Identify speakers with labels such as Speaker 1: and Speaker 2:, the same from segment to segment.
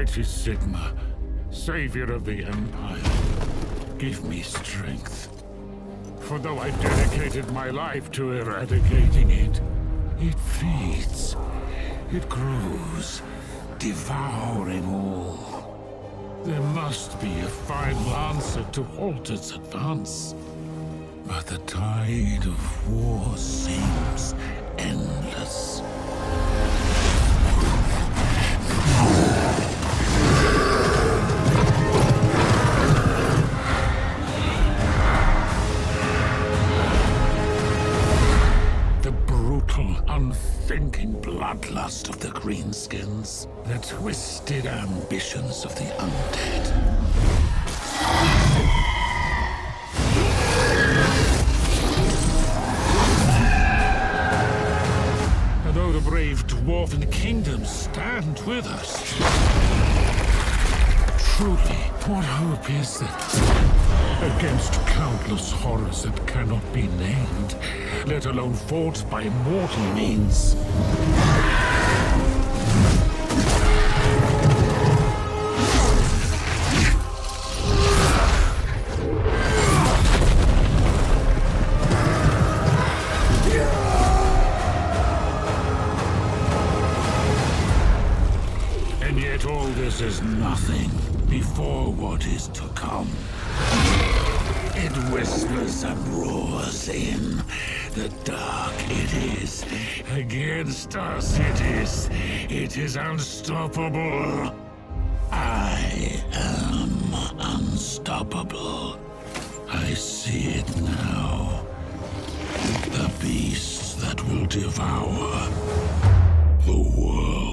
Speaker 1: mighty Sigma, savior of the Empire, give me strength. For though I dedicated my life to eradicating it, it feeds, it grows, devouring all. There must be a final answer to halt its advance. But the tide of war seems endless. The brutal, unthinking bloodlust of the greenskins. The twisted ambitions of the undead. Though the brave dwarven kingdoms stand with us. Truly, what hope is there? Against countless horrors that cannot be named, let alone fought by mortal means. All this is nothing before what is to come. It whispers and roars in. The dark it is. Against us it is unstoppable. I am unstoppable. I see it now. The beast that will devour the world.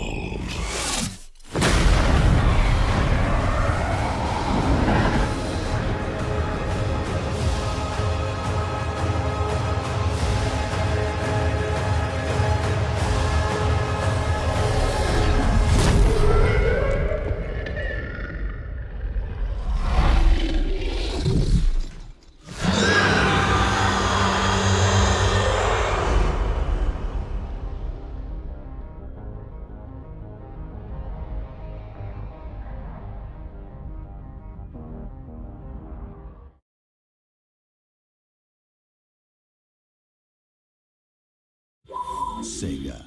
Speaker 2: Sega.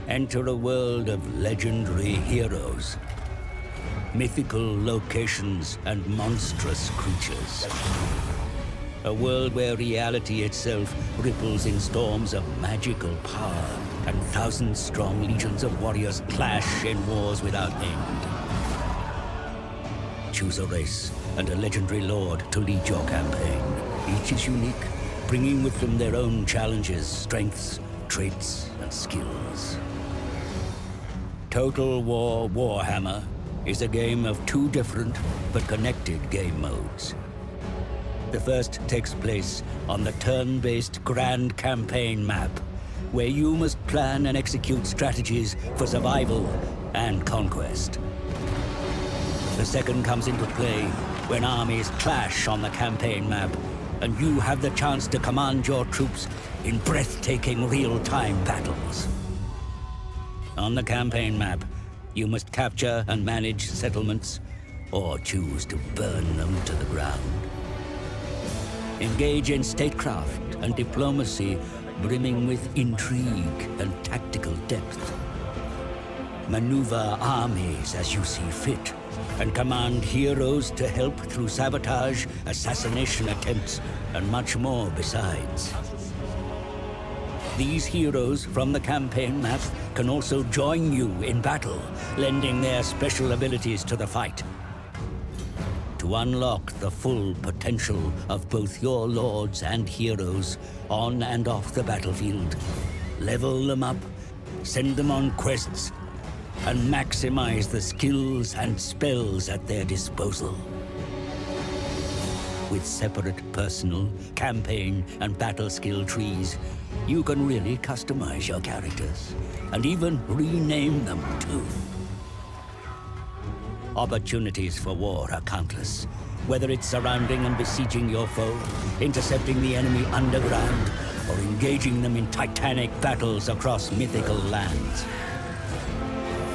Speaker 2: Enter a world of legendary heroes, mythical locations, and monstrous creatures. A world where reality itself ripples in storms of magical power, and thousand-strong legions of warriors clash in wars without end. Choose a race and a legendary lord to lead your campaign. Each is unique, bringing with them their own challenges, strengths, traits, and skills. Total War Warhammer is a game of two different but connected game modes. The first takes place on the turn-based Grand Campaign map, where you must plan and execute strategies for survival and conquest. The second comes into play when armies clash on the campaign map, and you have the chance to command your troops in breathtaking real-time battles. On the campaign map, you must capture and manage settlements, or choose to burn them to the ground. Engage in statecraft and diplomacy brimming with intrigue and tactical depth. Maneuver armies as you see fit, and command heroes to help through sabotage, assassination attempts, and much more besides. These heroes from the campaign map can also join you in battle, lending their special abilities to the fight. To unlock the full potential of both your lords and heroes on and off the battlefield, level them up, send them on quests, and maximize the skills and spells at their disposal. With separate personal, campaign, and battle skill trees, you can really customize your characters, and even rename them too. Opportunities for war are countless, Whether it's surrounding and besieging your foe, intercepting the enemy underground, or engaging them in titanic battles across mythical lands.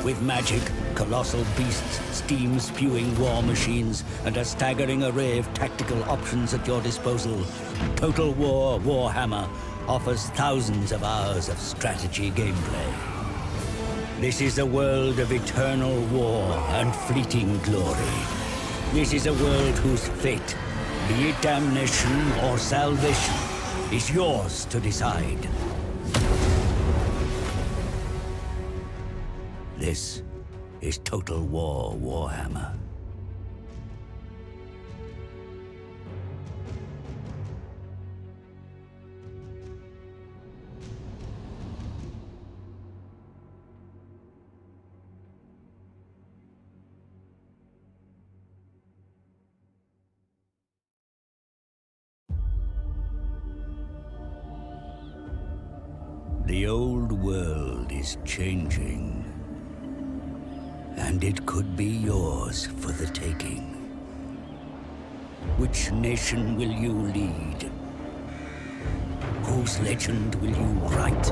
Speaker 2: With magic, colossal beasts, steam-spewing war machines, and a staggering array of tactical options at your disposal, Total War Warhammer offers thousands of hours of strategy gameplay. This is a world of eternal war and fleeting glory. This is a world whose fate, be it damnation or salvation, is yours to decide. This is Total War Warhammer. The old world is changing. And it could be yours for the taking. Which nation will you lead? Whose legend will you write?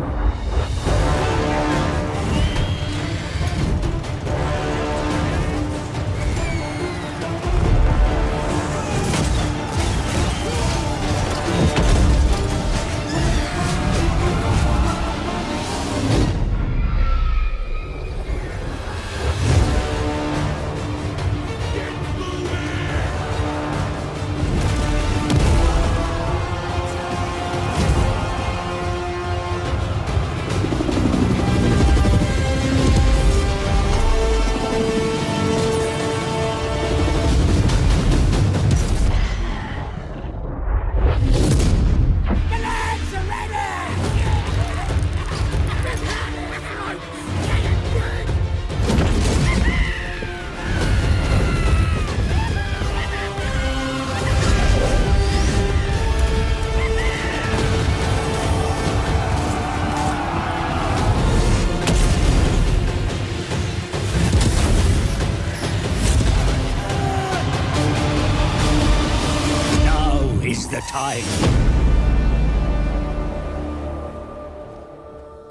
Speaker 2: Time.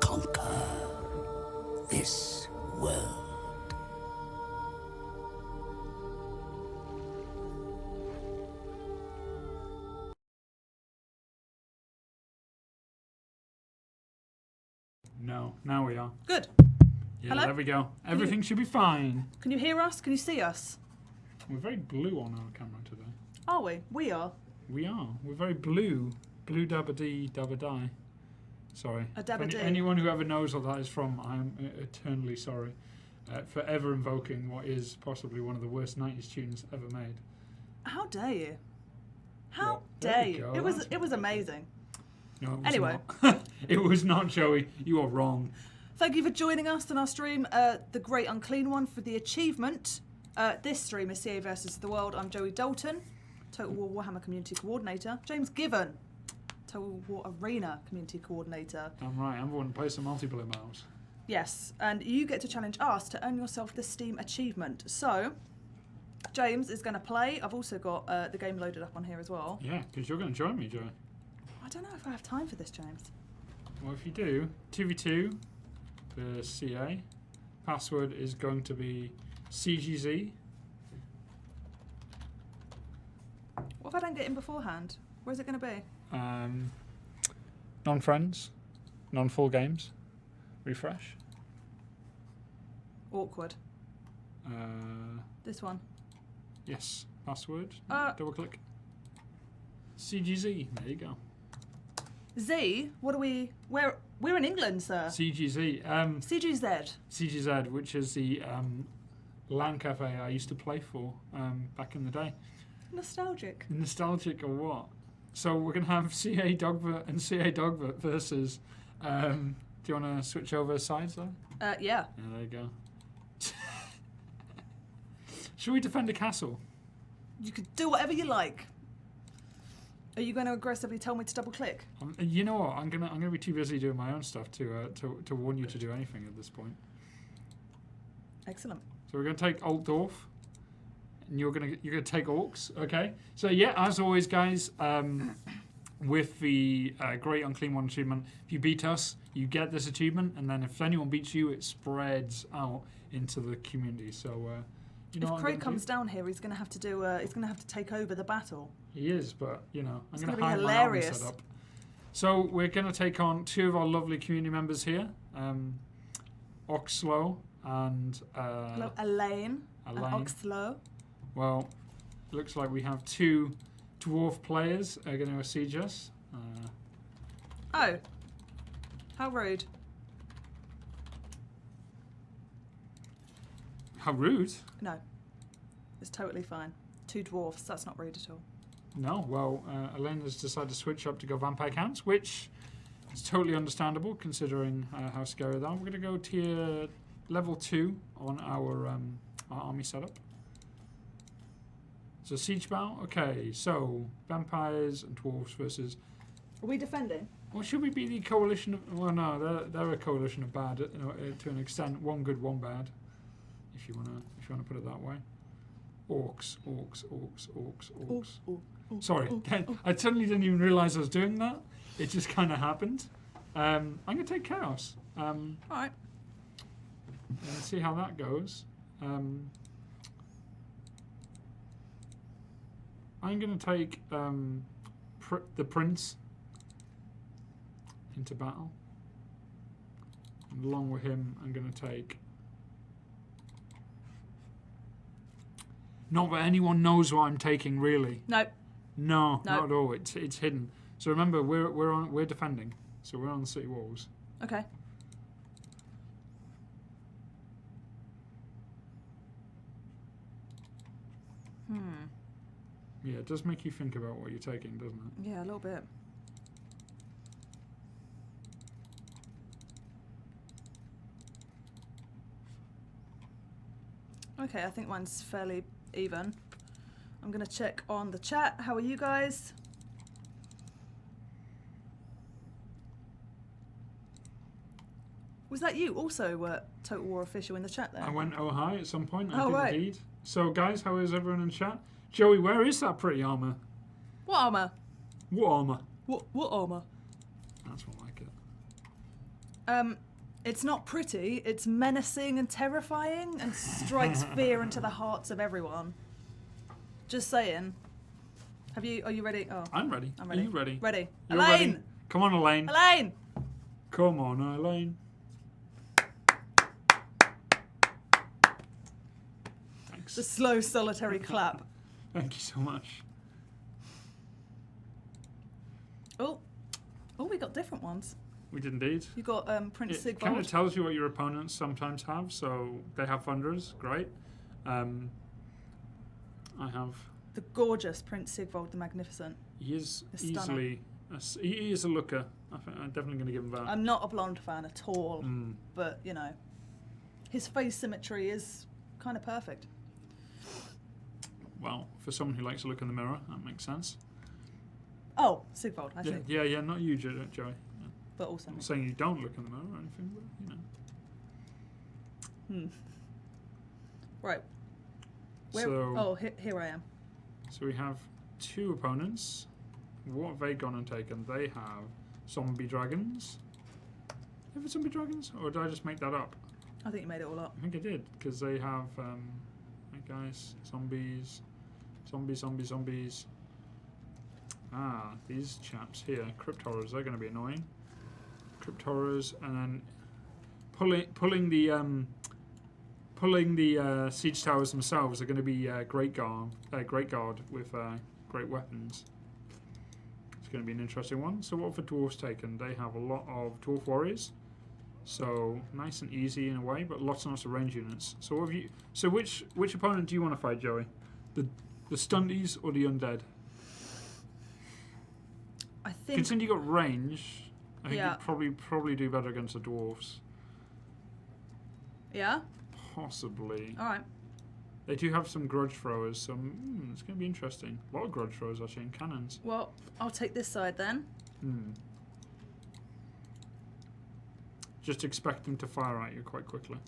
Speaker 2: Conquer this world.
Speaker 3: No, now we are.
Speaker 4: Good.
Speaker 3: Yeah,
Speaker 4: Hello?
Speaker 3: there we go. Everything should be fine.
Speaker 4: Can you hear us? Can you see us?
Speaker 3: We're very blue on our camera today.
Speaker 4: Are we? We are.
Speaker 3: We are. We're very blue. Blue dabba dee dabba die. Sorry.
Speaker 4: A dabba dee.
Speaker 3: Anyone who ever knows what that is from, I am eternally sorry. For ever invoking what is possibly one of the worst 90s tunes ever made.
Speaker 4: How dare you? How
Speaker 3: Well, there
Speaker 4: dare
Speaker 3: we
Speaker 4: you?
Speaker 3: go,
Speaker 4: It was
Speaker 3: that's
Speaker 4: amazing.
Speaker 3: No, it was
Speaker 4: Anyway.
Speaker 3: not. It was not, Joey. You are wrong.
Speaker 4: Thank you for joining us on our stream, The Great Unclean One, for the achievement. This stream is CA versus the World. I'm Joey Dalton, Total War Warhammer Community Coordinator. James Given, Total War Arena Community Coordinator.
Speaker 3: I'm right. I'm the one who plays some multiplayer mouse.
Speaker 4: Yes, and you get to challenge us to earn yourself the Steam achievement. So, James is going to play. I've also got the game loaded up on here as well.
Speaker 3: Yeah, because you're going to join me, Joey.
Speaker 4: I don't know if I have time for this, James.
Speaker 3: Well, if you do, 2v2 for CA. Password is going to be CGZ.
Speaker 4: What if I don't get in beforehand? Where's it going to be?
Speaker 3: Non-friends, non-full games. Refresh.
Speaker 4: Awkward. This one.
Speaker 3: Yes. Password.
Speaker 4: Uh,
Speaker 3: Double click. CGZ. There you go.
Speaker 4: Z, what are we... We're in England, sir.
Speaker 3: CGZ.
Speaker 4: CGZ.
Speaker 3: CGZ, which is the LAN cafe I used to play for back in the day.
Speaker 4: Nostalgic.
Speaker 3: Nostalgic or what? So we're going to have CA Dogbert and CA Dogbert versus... do you want to switch over sides though?
Speaker 4: Yeah.
Speaker 3: Yeah, there you go. Should we defend a castle?
Speaker 4: You could do whatever you like. Are you going to aggressively tell me to double click?
Speaker 3: You know what? I'm gonna be too busy doing my own stuff to warn you to do anything at this point.
Speaker 4: Excellent.
Speaker 3: So we're going to take Altdorf and you're gonna take orcs. Okay. So yeah, as always, guys, with the Great Unclean One achievement, if you beat us, you get this achievement, and then if anyone beats you, it spreads out into the community. So you know,
Speaker 4: if
Speaker 3: what I'm
Speaker 4: Craig
Speaker 3: gonna
Speaker 4: comes
Speaker 3: do?
Speaker 4: down here, he's going to have to do. He's going to have to take over the battle.
Speaker 3: He is, but you know, I'm
Speaker 4: It's
Speaker 3: gonna
Speaker 4: gonna be
Speaker 3: hide my army
Speaker 4: hilarious.
Speaker 3: set up. So we're gonna take on 2 of our lovely community members here, Oxlow and
Speaker 4: Hello, Elaine and
Speaker 3: Elaine.
Speaker 4: Oxlow.
Speaker 3: Well, looks like we have 2 dwarf players are going to besiege us.
Speaker 4: Oh, how rude!
Speaker 3: How rude!
Speaker 4: No, it's totally fine. 2 dwarfs. That's not rude at all.
Speaker 3: No, well, Elaine has decided to switch up to go vampire counts, which is totally understandable considering how scary they are. We're going to go tier level 2 on our army setup. So siege battle. Okay, so vampires and dwarfs versus.
Speaker 4: Are we defending?
Speaker 3: Or should we be the coalition of? Well, no, they're a coalition of bad, to an extent. One good, one bad. If you wanna put it that way. Orcs. Sorry, I suddenly didn't even realise I was doing that. It just kind of happened. I'm gonna take chaos.
Speaker 4: All right.
Speaker 3: And see how that goes. I'm gonna take the prince into battle. And along with him, I'm going to take. Not that anyone knows what I'm taking, really.
Speaker 4: No.
Speaker 3: No, not at all. It's hidden. So remember, we're defending. So we're on the city walls.
Speaker 4: Okay.
Speaker 3: Yeah, it does make you think about what you're taking, doesn't it?
Speaker 4: Yeah, a little bit. Okay, I think mine's fairly even. I'm going to check on the chat. How are you guys? Was that you also, Total War official in the chat there?
Speaker 3: I went oh hi at some point. I
Speaker 4: Oh,
Speaker 3: did
Speaker 4: right.
Speaker 3: indeed. So guys, how is everyone in chat? Joey, where is that pretty armor?
Speaker 4: What armor?
Speaker 3: What armor?
Speaker 4: What armor?
Speaker 3: That's more like it.
Speaker 4: It's not pretty. It's menacing and terrifying and strikes fear into the hearts of everyone. Just saying. Are you ready? Oh,
Speaker 3: I'm ready.
Speaker 4: I'm ready.
Speaker 3: Are you ready?
Speaker 4: Ready.
Speaker 3: You're
Speaker 4: Elaine!
Speaker 3: ready? Come on, Elaine.
Speaker 4: Elaine!
Speaker 3: Come on, Elaine. Thanks.
Speaker 4: The slow, solitary clap.
Speaker 3: Thank you so much.
Speaker 4: Oh, we got different ones.
Speaker 3: We did indeed.
Speaker 4: You got Prince
Speaker 3: It kind of
Speaker 4: Sigvald.
Speaker 3: tells you what your opponents sometimes have. So they have thunderers, great. I have.
Speaker 4: The gorgeous Prince Sigvald the Magnificent.
Speaker 3: He is
Speaker 4: The stunner.
Speaker 3: easily. He is a looker. I'm definitely going to give him that.
Speaker 4: I'm not a blonde fan at all,
Speaker 3: Mm.
Speaker 4: but you know, his face symmetry is kind of perfect.
Speaker 3: Well, for someone who likes to look in the mirror, that makes sense.
Speaker 4: Oh, Sigvald, I see.
Speaker 3: Yeah, not you, Joey. Yeah.
Speaker 4: But also
Speaker 3: I'm
Speaker 4: me.
Speaker 3: not saying you don't look in the mirror or anything, but you know.
Speaker 4: Right. Here I am.
Speaker 3: So we have 2 opponents. What have they gone and taken? They have zombie dragons. Have it zombie dragons? Or did I just make that up?
Speaker 4: I think you made it all up.
Speaker 3: I think I did, because they have, hey guys, zombies. Zombies. Ah, these chaps here, crypt horrors, they're going to be annoying. Crypt horrors, and then pulling the siege towers themselves are going to be great guard with great weapons. It's going to be an interesting one. So what have the dwarves taken? They have a lot of dwarf warriors, so nice and easy in a way, but lots and lots of range units. So what have you? So which opponent do you want to fight, Joey? The stunties or the undead?
Speaker 4: I think.
Speaker 3: Considering you got range, I think
Speaker 4: Yeah.
Speaker 3: you'd probably do better against the dwarves.
Speaker 4: Yeah.
Speaker 3: Possibly.
Speaker 4: All right.
Speaker 3: They do have some grudge throwers, so it's going to be interesting. A lot of grudge throwers actually, and cannons.
Speaker 4: Well, I'll take this side then.
Speaker 3: Just expect them to fire at you quite quickly.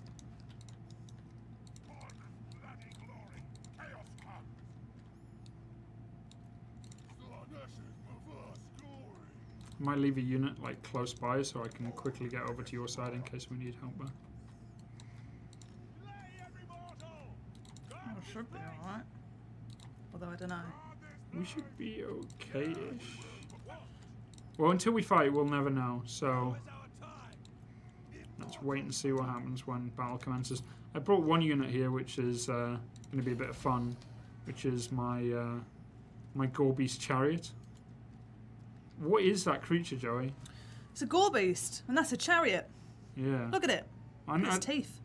Speaker 3: Might leave a unit like close by so I can quickly get over to your side in case we need help there.
Speaker 4: Oh, should be alright. Although I don't know.
Speaker 3: We should be okay-ish. Well, until we fight, we'll never know. So let's wait and see what happens when battle commences. I brought one unit here, which is going to be a bit of fun, which is my my Gorbeast chariot. What is that creature, Joey?
Speaker 4: It's a Gorbeast, and that's a chariot.
Speaker 3: Yeah.
Speaker 4: Look at it. Its teeth.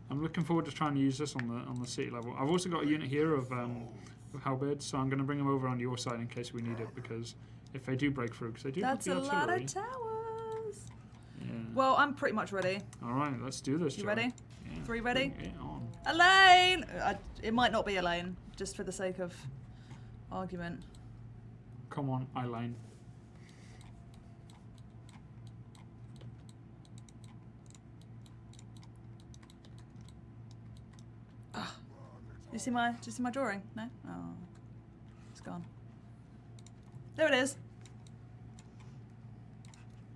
Speaker 3: I'm looking forward to trying to use this on the city level. I've also got a unit here of halberds, so I'm going to bring them over on your side in case we need it, because if they do break through, because they do have
Speaker 4: That's
Speaker 3: the
Speaker 4: a lot
Speaker 3: artillery.
Speaker 4: of towers.
Speaker 3: Yeah.
Speaker 4: Well, I'm pretty much ready.
Speaker 3: All right, let's do this.
Speaker 4: You
Speaker 3: Joey.
Speaker 4: ready?
Speaker 3: Yeah.
Speaker 4: 3 ready?
Speaker 3: Bring it on.
Speaker 4: Elaine! It might not be Elaine, just for the sake of argument.
Speaker 3: Come on, Elaine.
Speaker 4: Do you see my drawing? No? Oh. It's gone. There it is.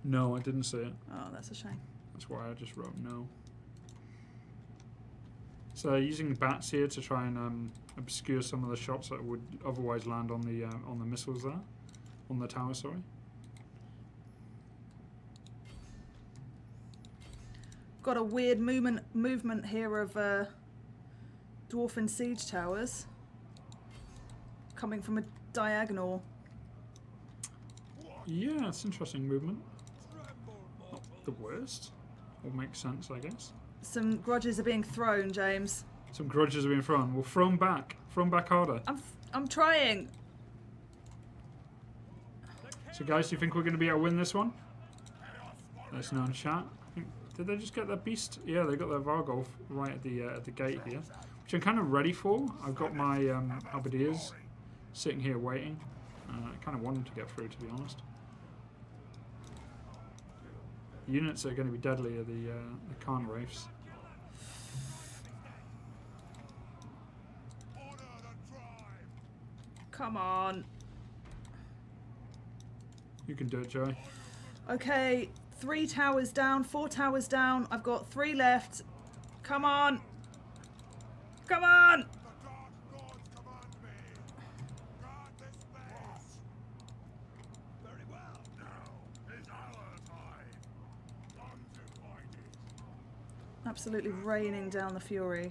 Speaker 3: No, I didn't see it.
Speaker 4: Oh, that's a shame.
Speaker 3: That's why I just wrote no. So using bats here to try and obscure some of the shots that would otherwise land on the missiles there, on the tower. Sorry.
Speaker 4: Got a weird movement here of dwarfen siege towers coming from a diagonal.
Speaker 3: Yeah, it's interesting movement. Not the worst. Will make sense, I guess.
Speaker 4: Some grudges are being thrown, James.
Speaker 3: Some grudges are being thrown. Well, throw them back. Throw them back harder.
Speaker 4: I'm trying.
Speaker 3: So, guys, do you think we're going to be able to win this one? Let us know in chat. Did they just get their beast? Yeah, they got their Vargolf right at the gate here, which I'm kind of ready for. I've got my halberdiers sitting here waiting. I kind of want them to get through, to be honest. Units that are going to be deadly are the Khan Wraiths.
Speaker 4: Come on.
Speaker 3: You can do it, Joey.
Speaker 4: Okay, 3 towers down, 4 towers down. I've got 3 left. Come on. Come on. Absolutely raining down the fury.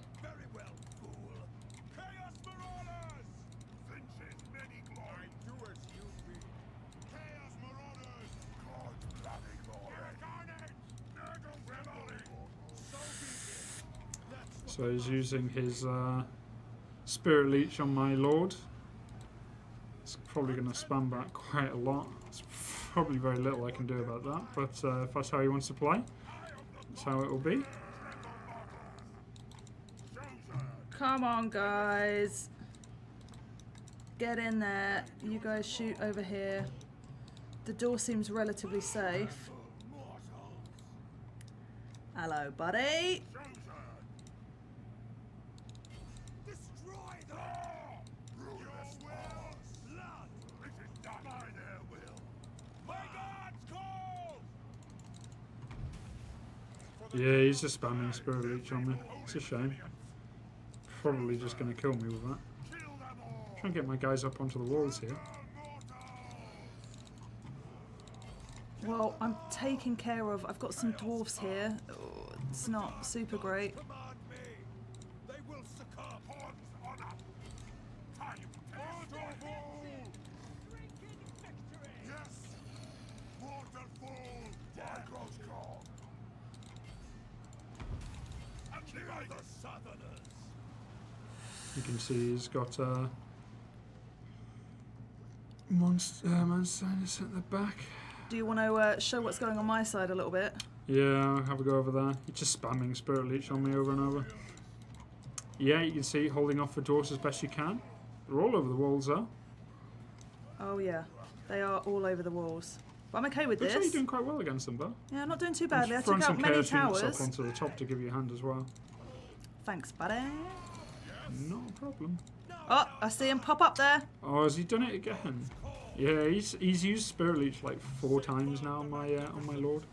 Speaker 3: So he's using his Spirit Leech on my Lord. It's probably going to spam back quite a lot. It's probably very little I can do about that, but if that's how he wants to play, that's how it will be.
Speaker 4: Come on, guys. Get in there. You guys shoot over here. The door seems relatively safe. Hello, buddy.
Speaker 3: Yeah, he's just spamming Spirit Leech on me. It's a shame. Probably just going to kill me with that. Try and get my guys up onto the walls here.
Speaker 4: Well, I'm taking care of. I've got some dwarfs here. Oh, it's not super great.
Speaker 3: You can see he's got Mancinus at the back.
Speaker 4: Do you want to show what's going on my side a little bit?
Speaker 3: Yeah, I'll have a go over there. He's just spamming Spirit Leech on me over and over. Yeah, you can see holding off the dwarfs as best you can. They're all over the walls though.
Speaker 4: Oh yeah, they are all over the walls. But I'm okay with
Speaker 3: Looks like
Speaker 4: this.
Speaker 3: you're doing quite well against them, though.
Speaker 4: Yeah, I'm not doing too badly. I
Speaker 3: Throwing
Speaker 4: took out
Speaker 3: some
Speaker 4: many
Speaker 3: chaos units
Speaker 4: towers.
Speaker 3: up onto the top to give you a hand as well.
Speaker 4: Thanks, buddy.
Speaker 3: Not a problem.
Speaker 4: Oh, I see him pop up there.
Speaker 3: Oh, has he done it again? Yeah, he's used Spirit Leech like 4 times now on my Lord.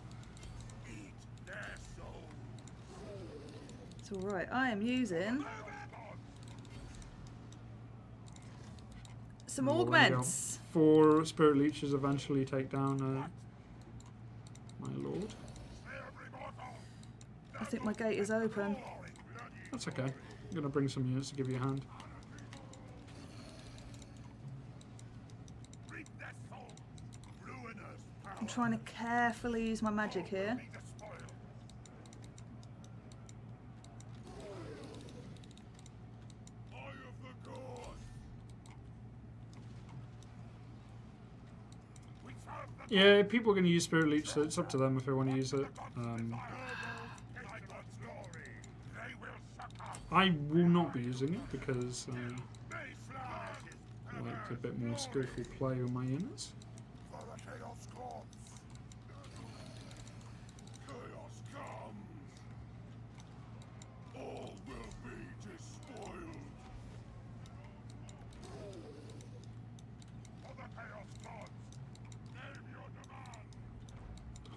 Speaker 4: It's alright. I am using some
Speaker 3: Oh, there we go.
Speaker 4: augments.
Speaker 3: 4 Spirit Leeches eventually take down my Lord.
Speaker 4: I think my gate is open.
Speaker 3: That's okay. I'm going to bring some units to give you a hand.
Speaker 4: I'm trying to carefully use my magic here.
Speaker 3: Yeah, people are going to use Spirit Leech, so it's up to them if they want to use it. I will not be using it because I like a bit more skillful play with my units.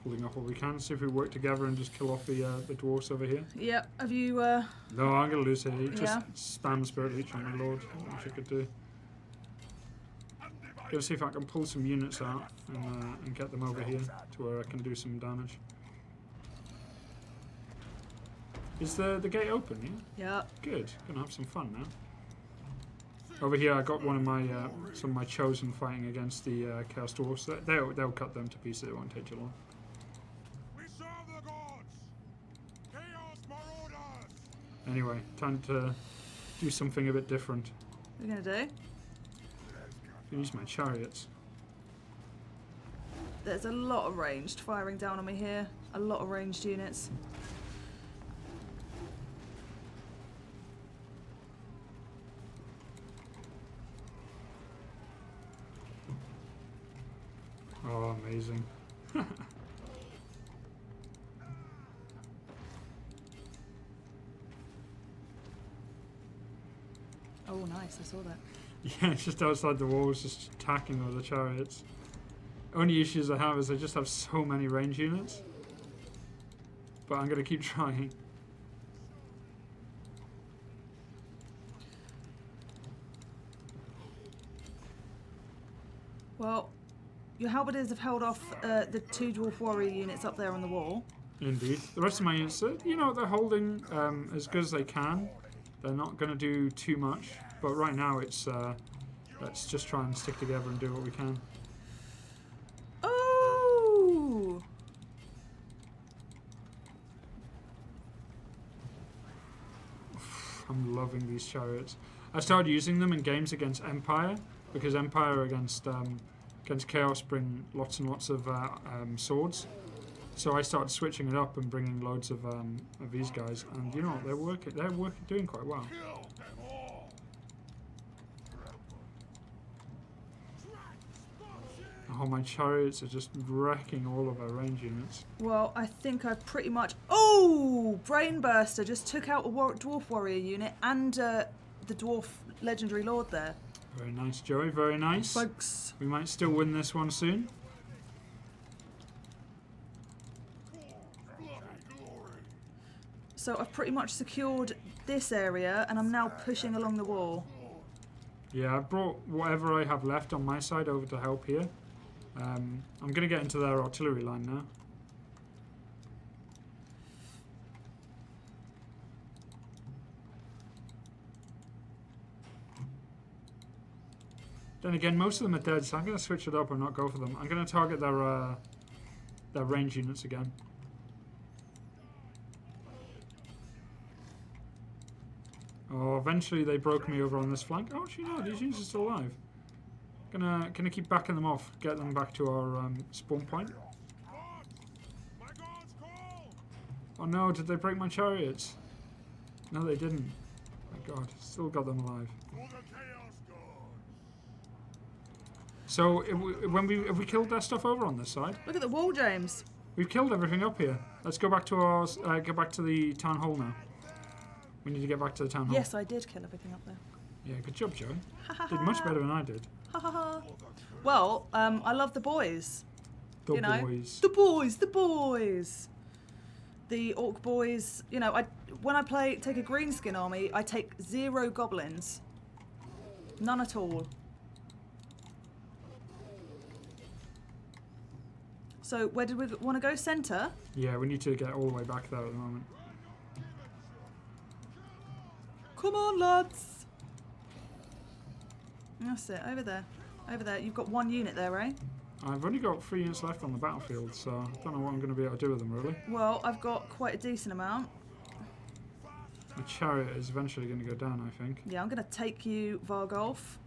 Speaker 3: Holding off what we can, see if we work together and just kill off the dwarfs over here.
Speaker 4: Yep. Have you?
Speaker 3: No, I'm going to lose here. He just
Speaker 4: Yeah.
Speaker 3: spam Spirit Leech on my Lord, which I could do. Gonna see if I can pull some units out and get them over here to where I can do some damage. Is the gate open? Yeah.
Speaker 4: Yeah.
Speaker 3: Good. Gonna have some fun now. Over here, I got one of my some of my chosen fighting against the Chaos Dwarfs. They'll cut them to pieces. It won't take too long. Anyway, time to do something a bit different.
Speaker 4: What are you gonna do?
Speaker 3: Use my chariots.
Speaker 4: There's a lot of ranged firing down on me here. A lot of ranged units.
Speaker 3: Oh, amazing.
Speaker 4: Oh, nice. I saw that.
Speaker 3: Yeah, it's just outside the walls, just attacking all the chariots. Only issues I have is I just have so many range units. But I'm going to keep trying.
Speaker 4: Well, your halberdiers have held off the 2 dwarf warrior units up there on the wall.
Speaker 3: Indeed. The rest of my units, you know, they're holding as good as they can. They're not going to do too much. But right now it's, let's just try and stick together and do what we can.
Speaker 4: Oh!
Speaker 3: I'm loving these chariots. I started using them in games against Empire, because Empire against Chaos bring lots and lots of swords. So I started switching it up and bringing loads of these guys, and you know what, they're doing quite well. Oh, my chariots are just wrecking all of our range units.
Speaker 4: Well, I think I've pretty much... Oh! Brainburster just took out a dwarf warrior unit and the dwarf legendary lord there.
Speaker 3: Very nice, Joey, very nice.
Speaker 4: Thanks.
Speaker 3: We might still win this one soon.
Speaker 4: So I've pretty much secured this area and I'm now pushing along the wall.
Speaker 3: Yeah, I brought whatever I have left on my side over to help here. I'm going to get into their artillery line now. Then again, most of them are dead, so I'm going to switch it up and not go for them. I'm going to target their range units again. Oh, eventually they broke me over on this flank. Oh, actually no, these units are still alive. Gonna keep backing them off, get them back to our spawn point. Oh no, did they break my chariots? No, they didn't. My God, still got them alive. So, have we killed their stuff over on this side?
Speaker 4: Look at the wall, James.
Speaker 3: We've killed everything up here. Let's go back to our go back to the town hall now. We need to get back to the town hall.
Speaker 4: Yes, I did kill everything up there.
Speaker 3: Yeah, good job, Joey. Did much better than I did.
Speaker 4: Ha ha ha. Well, I love the boys.
Speaker 3: The
Speaker 4: you know,
Speaker 3: boys.
Speaker 4: the boys, the boys. The orc boys. You know, when I take a greenskin army, I take 0 goblins. None at all. So where did we want to go? Centre?
Speaker 3: Yeah, we need to get all the way back there at the moment.
Speaker 4: Come on, lads. That's it. Over there. Over there. You've got 1 unit there, eh?
Speaker 3: I've only got 3 units left on the battlefield, so I don't know what I'm going to be able to do with them, really.
Speaker 4: Well, I've got quite a decent amount.
Speaker 3: The chariot is eventually going to go down, I think.
Speaker 4: Yeah, I'm going to take you, Vargolf.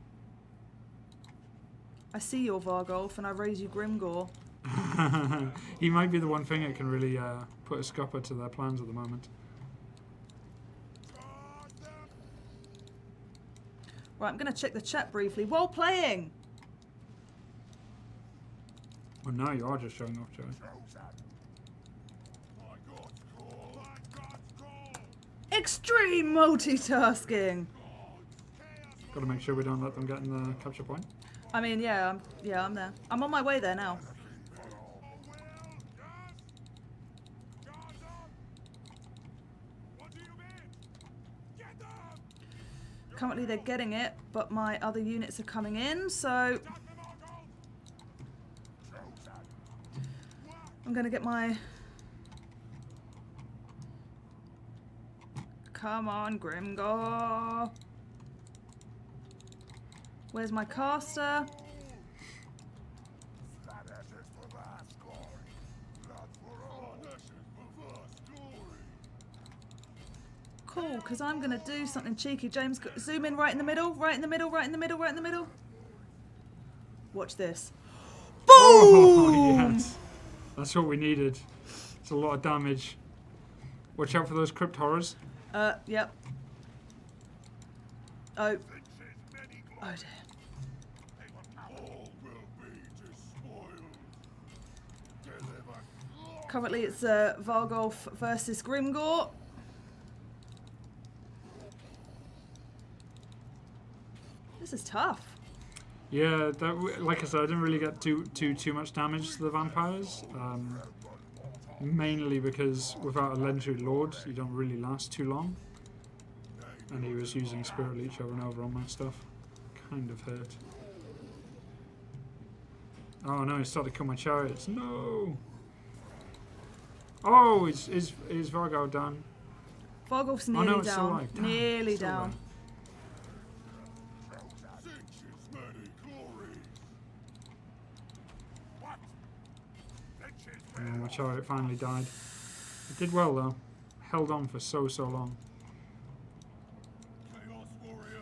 Speaker 4: I see your Vargolf, and I raise you Grimgor.
Speaker 3: He might be the one thing that can really put a scupper to their plans at the moment.
Speaker 4: Right, I'm going to check the chat briefly while playing.
Speaker 3: Well, now you are just showing off, Joey.
Speaker 4: Extreme multitasking.
Speaker 3: Got to make sure we don't let them get in the capture point.
Speaker 4: I mean, yeah, I'm there. I'm on my way there now. Currently they're getting it, but my other units are coming in, so I'm going to get my... Come on, Grimgor. Where's my caster? Cool, because I'm going to do something cheeky. James, zoom in right in the middle, right in the middle, right in the middle, right in the middle. Watch this. Boom!
Speaker 3: Oh, yes. That's what we needed. It's a lot of damage. Watch out for those crypt horrors.
Speaker 4: Yep. Oh. Oh dear. Currently it's Vargolf versus Grimgor. This is tough.
Speaker 3: Yeah, like I said, I didn't really get too much damage to the vampires. Mainly because without a legendary lord, you don't really last too long. And he was using Spirit Leech over and over on my stuff. Kind of hurt. Oh no, he started to kill my chariots. No! Oh, is Vargo done?
Speaker 4: Vargolf's nearly
Speaker 3: no, it's still
Speaker 4: down.
Speaker 3: alive. Damn,
Speaker 4: Nearly
Speaker 3: still
Speaker 4: down.
Speaker 3: there. Oh, my chariot finally died. It did well though. Held on for so long.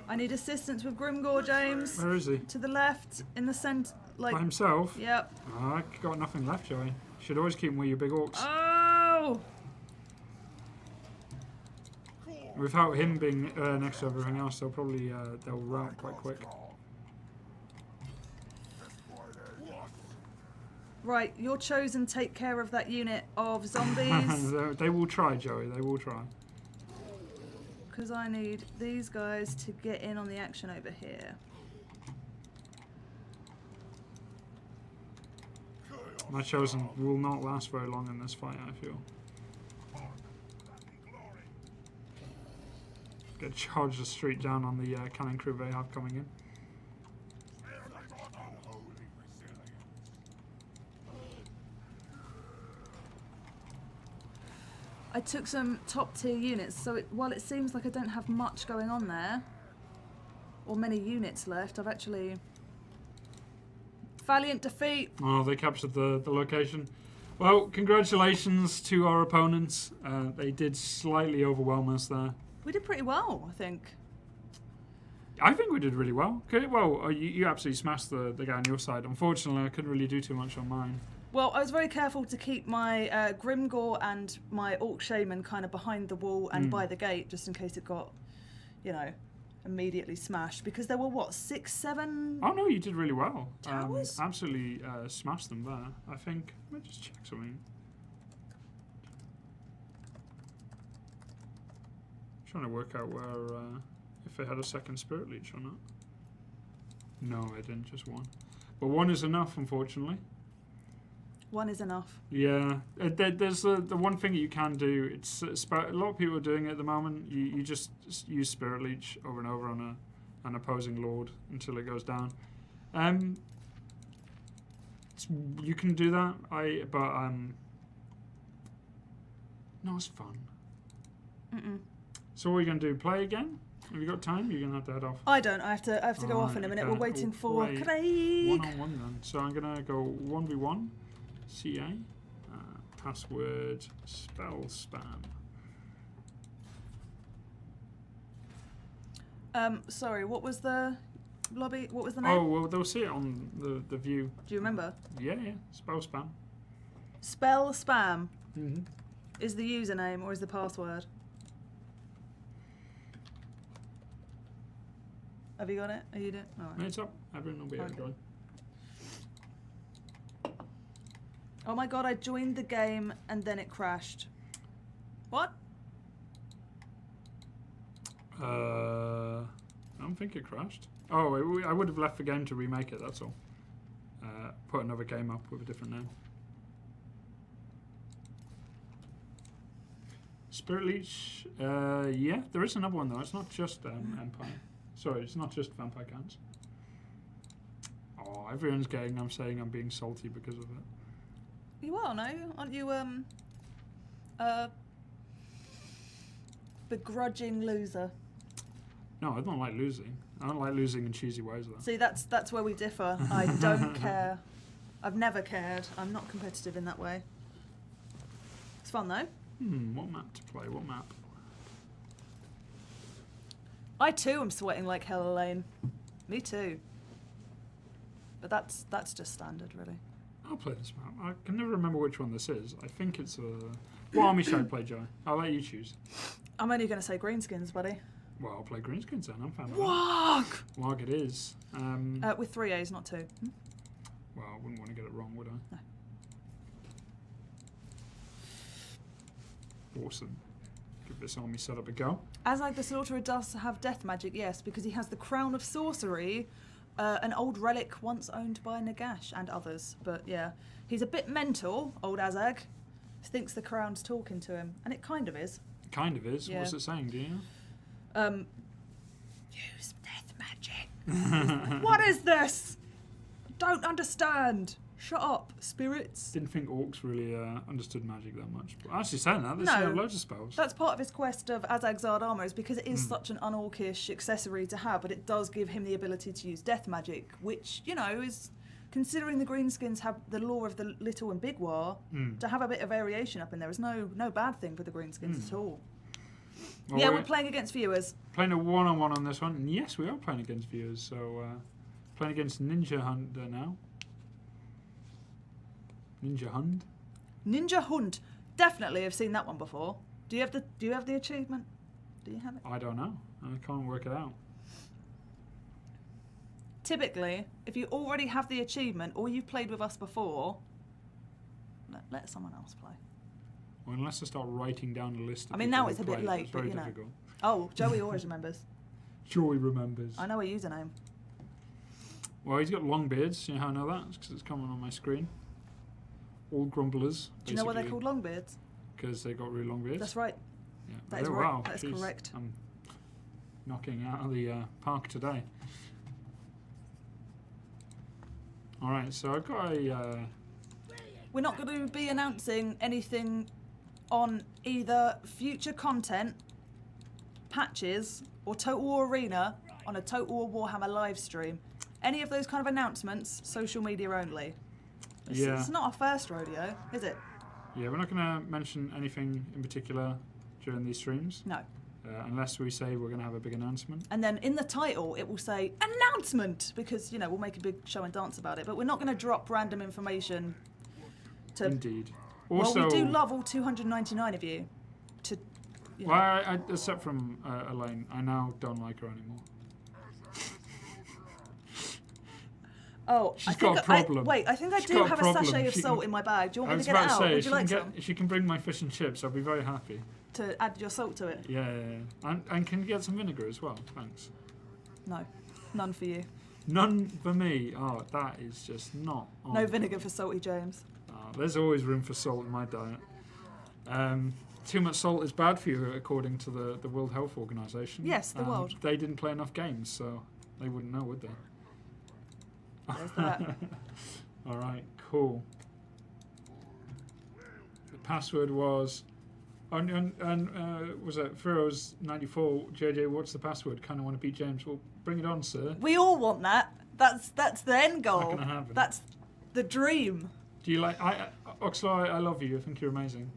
Speaker 4: I need assistance with Grimgor, James.
Speaker 3: Where is he?
Speaker 4: To the left, in the centre, like...
Speaker 3: By himself?
Speaker 4: Yep.
Speaker 3: Oh, I got nothing left, Joey. Should always keep him with your big orcs.
Speaker 4: Oh!
Speaker 3: Without him being next to everything else, they'll probably they'll rout quite quick.
Speaker 4: Right, your chosen take care of that unit of zombies.
Speaker 3: They will try, Joey. They will try.
Speaker 4: Because I need these guys to get in on the action over here.
Speaker 3: My chosen will not last very long in this fight, I feel. Get charged the street down on the cannon crew they have coming in.
Speaker 4: I took some top tier units, so while it seems like I don't have much going on there, or many units left, I've actually... Valiant defeat!
Speaker 3: Oh, they captured the location. Well, congratulations to our opponents. They did slightly overwhelm us there.
Speaker 4: We did pretty well, I think.
Speaker 3: I think we did really well. Okay, well, you absolutely smashed the guy on your side. Unfortunately, I couldn't really do too much on mine.
Speaker 4: Well, I was very careful to keep my Grimgor and my Orc Shaman kind of behind the wall and by the gate, just in case it got, you know, immediately smashed. Because there were, what, 6, 7...
Speaker 3: Oh, no, you did really well.
Speaker 4: Towers?
Speaker 3: Absolutely smashed them there. I think... Let me just check something. Trying to work out where... if they had a second Spirit Leech or not. No, I didn't, just one. But one is enough, unfortunately.
Speaker 4: One is enough.
Speaker 3: Yeah, there's the one thing that you can do. It's a lot of people are doing it at the moment. You just use Spirit Leech over and over on an opposing lord until it goes down. You can do that. Not as fun.
Speaker 4: Mm-mm.
Speaker 3: So what are you gonna do? Play again? Have you got time? You're gonna have to head off.
Speaker 4: I don't. I have to go off in a minute.
Speaker 3: Okay.
Speaker 4: We're waiting
Speaker 3: We'll
Speaker 4: for
Speaker 3: play
Speaker 4: Craig.
Speaker 3: 1-on-1 then. So I'm gonna go 1v1. CA. Password. Spell spam.
Speaker 4: Sorry. What was the lobby? What was the name?
Speaker 3: Oh well, they'll see it on the view.
Speaker 4: Do you remember?
Speaker 3: Yeah. Spell spam.
Speaker 4: Spell spam
Speaker 3: Mm-hmm.
Speaker 4: is the username or is the password? Have you got it? Are you doing? All right.
Speaker 3: It's up. Everyone will be able to join.
Speaker 4: Oh my god! I joined the game and then it crashed. What?
Speaker 3: I don't think it crashed. Oh, I would have left the game to remake it. That's all. Put another game up with a different name. Spirit Leech. Yeah, there is another one though. It's not just Empire. Sorry, it's not just Vampire Counts. Oh, everyone's getting. I'm saying I'm being salty because of it.
Speaker 4: You are, no? Aren't you begrudging loser?
Speaker 3: No, I don't like losing. I don't like losing in cheesy ways though.
Speaker 4: See, that's where we differ. I don't care. I've never cared. I'm not competitive in that way. It's fun though.
Speaker 3: What map to play? What map?
Speaker 4: I too am sweating like hell, Elaine. Me too. But that's just standard, really.
Speaker 3: I'll play this map. I can never remember which one this is. I think it's what army should I play, Joe? I'll let you choose.
Speaker 4: I'm only going to say greenskins, buddy.
Speaker 3: Well, I'll play Greenskins then. I'm fine with
Speaker 4: Wog!
Speaker 3: that. Wog it is.
Speaker 4: With 3 A's, not 2.
Speaker 3: Well, I wouldn't want to get it wrong, would I?
Speaker 4: No.
Speaker 3: Awesome. Give this army setup a go.
Speaker 4: Azag the Slaughterer does have death magic, yes, because he has the Crown of Sorcery, an old relic once owned by Nagash and others. But yeah, he's a bit mental, old Azag. Thinks the crown's talking to him, and it kind of is.
Speaker 3: Kind of is.
Speaker 4: Yeah.
Speaker 3: What's it saying, do you know?
Speaker 4: Use death magic. What is this? Don't understand. Shut up, spirits.
Speaker 3: Didn't think orcs really understood magic that much. But actually saying that, they
Speaker 4: No.
Speaker 3: have loads of spells.
Speaker 4: That's part of his quest of Azag Zard armor, is because it is such an unorcish accessory to have, but it does give him the ability to use death magic, which, you know, is, considering the greenskins have the law of the little and big war, to have a bit of variation up in there is no bad thing for the greenskins at all.
Speaker 3: Well,
Speaker 4: Yeah, we're playing against viewers.
Speaker 3: playing a one-on-one on this one. And yes, we are playing against viewers. So playing against Ninja Hunter now. Ninja Hunt.
Speaker 4: Ninja Hunt. Definitely have seen that one before. Do you have the achievement? Do you have it?
Speaker 3: I don't know. I can't work it out.
Speaker 4: Typically, if you already have the achievement or you've played with us before, let someone else play.
Speaker 3: Well, unless I start writing down a list. Of
Speaker 4: I mean,
Speaker 3: people
Speaker 4: now
Speaker 3: who
Speaker 4: it's a bit
Speaker 3: played,
Speaker 4: late,
Speaker 3: it's
Speaker 4: but
Speaker 3: very
Speaker 4: you know.
Speaker 3: difficult.
Speaker 4: Oh, Joey always remembers.
Speaker 3: Joey remembers.
Speaker 4: I know a username.
Speaker 3: Well, he's got long beards. You know how I know that? It's because it's coming on my screen. All grumblers.
Speaker 4: Do you know why they're called longbeards?
Speaker 3: Because they got really long beards.
Speaker 4: That's right.
Speaker 3: Yeah.
Speaker 4: That is
Speaker 3: Oh,
Speaker 4: right.
Speaker 3: wow.
Speaker 4: That is
Speaker 3: Jeez.
Speaker 4: correct.
Speaker 3: I'm knocking out of the park today. All right, so I've got a.
Speaker 4: We're not going to be announcing anything on either future content, patches, or Total War Arena on a Total War Warhammer live stream. Any of those kind of announcements, social media only. It's not our first rodeo, is it?
Speaker 3: Yeah, we're not going to mention anything in particular during these streams.
Speaker 4: No.
Speaker 3: Unless we say we're going to have a big announcement.
Speaker 4: And then in the title, it will say announcement because, you know, we'll make a big show and dance about it. But we're not going to drop random information to.
Speaker 3: Indeed.
Speaker 4: Well,
Speaker 3: Also,
Speaker 4: we do love all 299 of you. To. You know.
Speaker 3: Well, I, except from Elaine, I now don't like her anymore.
Speaker 4: Oh,
Speaker 3: She's got a problem.
Speaker 4: I think I
Speaker 3: She's
Speaker 4: do
Speaker 3: got a
Speaker 4: have a
Speaker 3: problem.
Speaker 4: sachet of
Speaker 3: She
Speaker 4: salt
Speaker 3: can-
Speaker 4: in my bag. Do you
Speaker 3: I
Speaker 4: want me
Speaker 3: was
Speaker 4: to get it
Speaker 3: about
Speaker 4: out?
Speaker 3: to say,
Speaker 4: Would you like some?
Speaker 3: if she can bring my fish and chips, I'll be very happy.
Speaker 4: To add your salt to it?
Speaker 3: Yeah. And can you get some vinegar as well? Thanks.
Speaker 4: No, none for you.
Speaker 3: None for me. Oh, that is just not on.
Speaker 4: No vinegar for salty James.
Speaker 3: There's always room for salt in my diet. Too much salt is bad for you, according to the World Health Organization.
Speaker 4: Yes, the world.
Speaker 3: They didn't play enough games, so they wouldn't know, would they?
Speaker 4: There's that.
Speaker 3: All right, cool. The password was, was it Firoz 94? JJ, what's the password? Kind of want to beat James. Well, bring it on, sir.
Speaker 4: We all want that. That's the end
Speaker 3: Not
Speaker 4: goal.
Speaker 3: gonna happen.
Speaker 4: That's the dream.
Speaker 3: Do you like Oxlo? I love you. I think you're amazing.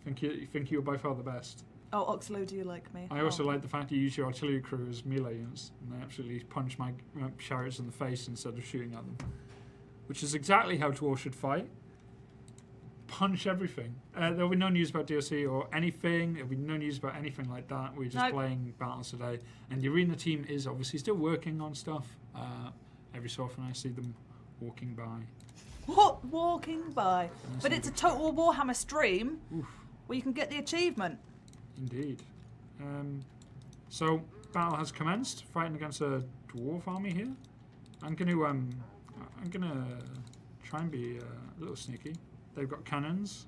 Speaker 3: I think you're by far the best.
Speaker 4: Oh, Oxlo, do you like me?
Speaker 3: I also
Speaker 4: Oh.
Speaker 3: like the fact you use your artillery crew as melee units, and they absolutely punch my chariots in the face instead of shooting at them, which is exactly how dwarves should fight. Punch everything. There'll be no news about DLC or anything. There'll be no news about anything like that. We're just playing battles today, and the arena team is obviously still working on stuff. Every so often I see them walking by.
Speaker 4: What? Walking by.
Speaker 3: Yes,
Speaker 4: But it's a Total War Warhammer stream where you can get the achievement.
Speaker 3: Indeed. So battle has commenced. Fighting against a dwarf army here. I'm gonna try and be a little sneaky. They've got cannons.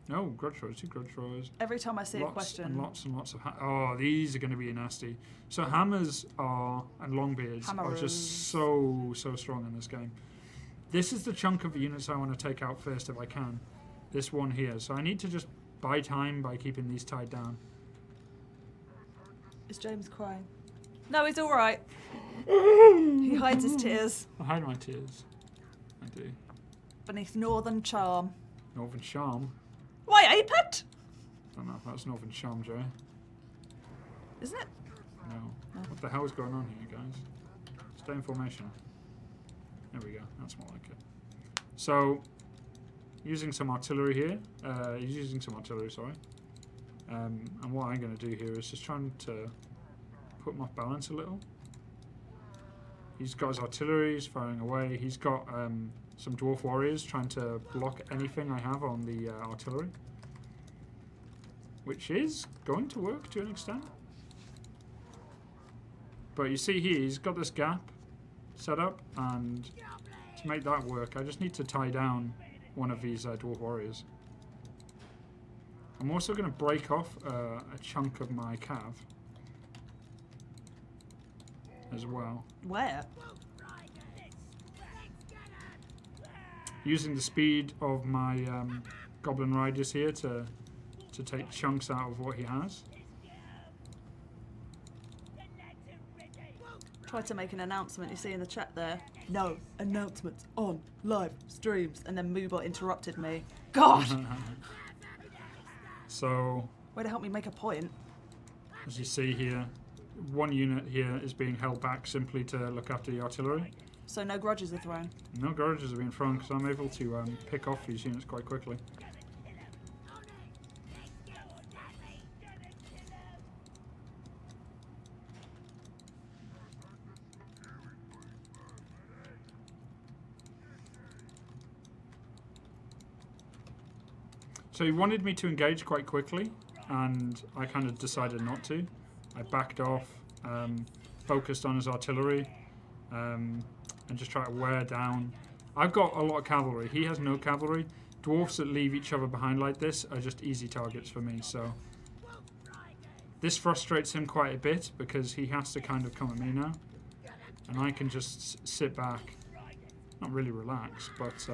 Speaker 3: No, grudge throwers. 2 grudge throwers.
Speaker 4: Every time I see a question.
Speaker 3: And lots of. Oh, these are going to be nasty. So hammers and longbeards are
Speaker 4: Hammerers.
Speaker 3: just so strong in this game. This is the chunk of units I want to take out first if I can. This one here. So I need to just buy time by keeping these tied down.
Speaker 4: Is James crying? No, he's all right. He hides his tears
Speaker 3: I hide my tears. I do.
Speaker 4: beneath northern charm.
Speaker 3: Northern Charm.
Speaker 4: Why, Apet?
Speaker 3: Don't know if that's Northern Charm, Joe.
Speaker 4: Isn't it?
Speaker 3: No. What the hell is going on here, guys? Stay in formation. There we go. That's more like it. So, using some artillery here. He's using some artillery, sorry. And what I'm going to do here is just trying to put him off balance a little. He's got his artillery, he's firing away. He's got some dwarf warriors trying to block anything I have on the artillery. Which is going to work to an extent. But you see here, he's got this gap set up, and to make that work, I just need to tie down one of these dwarf warriors. I'm also going to break off a chunk of my cav as well.
Speaker 4: Where?
Speaker 3: Using the speed of my goblin riders here to take chunks out of what he has.
Speaker 4: Try to make an announcement you see in the chat there. No announcements on live streams. And then Moobot interrupted me. God!
Speaker 3: So,
Speaker 4: Way to help me make a point.
Speaker 3: as you see here, one unit here is being held back simply to look after the artillery.
Speaker 4: So no grudges are thrown.
Speaker 3: No garages are being thrown because I'm able to pick off these units quite quickly. So he wanted me to engage quite quickly, and I kind of decided not to. I backed off, focused on his artillery, and just try to wear down. I've got a lot of cavalry. He has no cavalry. Dwarfs that leave each other behind like this are just easy targets for me, so this frustrates him quite a bit because he has to kind of come at me now, and I can just sit back, not really relax, but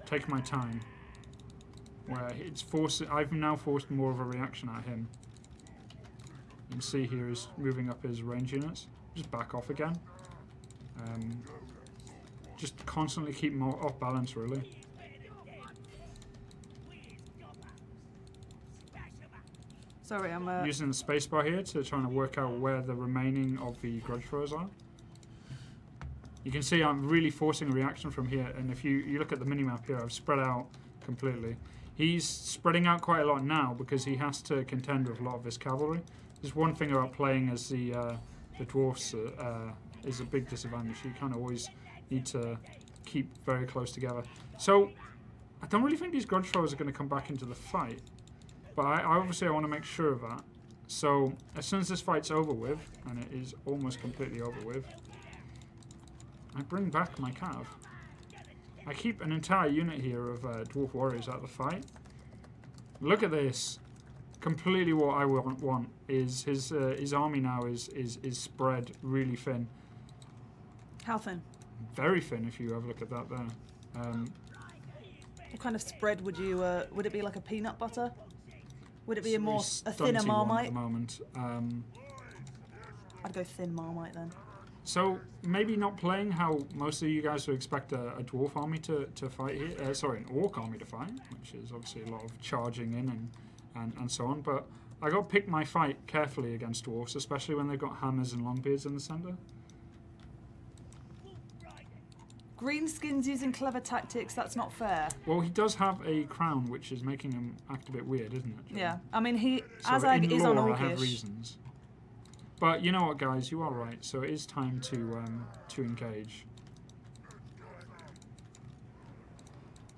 Speaker 3: take my time. Where it's I've now forced more of a reaction at him. You can see here he's moving up his range units. Just back off again. Just constantly keep him off balance, really.
Speaker 4: Sorry, I'm
Speaker 3: Using the spacebar here to try and work out where the remaining of the grudge throwers are. You can see I'm really forcing a reaction from here, and if you look at the minimap here, I've spread out completely. He's spreading out quite a lot now because he has to contend with a lot of his cavalry. There's one thing about playing as the dwarfs is a big disadvantage. You kind of always need to keep very close together. So I don't really think these grudge throwers are going to come back into the fight, but I obviously want to make sure of that. So as soon as this fight's over with, and it is almost completely over with, I bring back my cav. I keep an entire unit here of dwarf warriors out of the fight. Look at this. Completely what I want is his army now is spread really thin.
Speaker 4: How thin?
Speaker 3: Very thin if you have a look at that there.
Speaker 4: What kind of spread would you? Would it be like a peanut butter? Would it be
Speaker 3: It's
Speaker 4: a
Speaker 3: very
Speaker 4: thinner
Speaker 3: stunty one at
Speaker 4: Marmite?
Speaker 3: the moment.
Speaker 4: I'd go thin Marmite then.
Speaker 3: So maybe not playing how most of you guys would expect a dwarf army to fight here. Sorry, an orc army to fight, which is obviously a lot of charging in and so on. But I got to pick my fight carefully against dwarfs, especially when they've got hammers and longbeards in the centre.
Speaker 4: Greenskins using clever tactics. That's not fair.
Speaker 3: Well, he does have a crown, which is making him act a bit weird, isn't it?
Speaker 4: Yeah. I mean,
Speaker 3: So
Speaker 4: Azag
Speaker 3: in
Speaker 4: is on
Speaker 3: lore, I have
Speaker 4: orcish.
Speaker 3: reasons. But you know what, guys? You are right. So it is time to engage.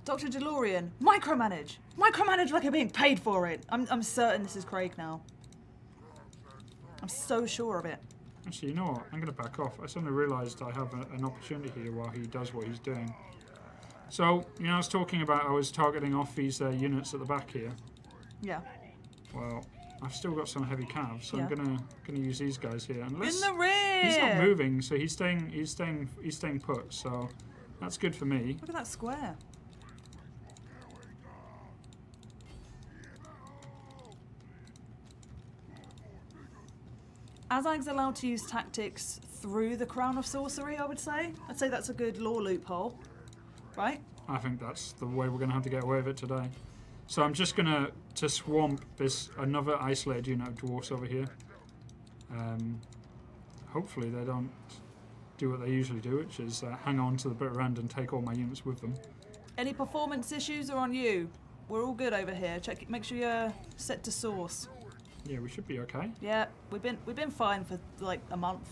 Speaker 4: Dr. DeLorean, micromanage! Micromanage like you're being paid for it! I'm certain this is Craig now. I'm so sure of it.
Speaker 3: Actually, you know what? I'm going to back off. I suddenly realised I have an opportunity here while he does what he's doing. So, you know, I was talking about I was targeting off these units at the back here.
Speaker 4: Yeah.
Speaker 3: Well, I've still got some heavy calves, so
Speaker 4: Yeah.
Speaker 3: I'm gonna use these guys here.
Speaker 4: In
Speaker 3: Unless
Speaker 4: the rear!
Speaker 3: he's not moving, so he's staying put. So that's good for me.
Speaker 4: Look at that square. Azag's allowed to use tactics through the Crown of Sorcery, I would say. I'd say that's a good lore loophole. Right?
Speaker 3: I think that's the way we're gonna have to get away with it today. So I'm just gonna swamp this another isolated unit of dwarfs over here. Hopefully they don't do what they usually do, which is hang on to the bitter end and take all my units with them.
Speaker 4: Any performance issues are on you. We're all good over here. Check. Make sure you're set to source.
Speaker 3: Yeah, we should be okay.
Speaker 4: Yeah, we've been fine for like a month.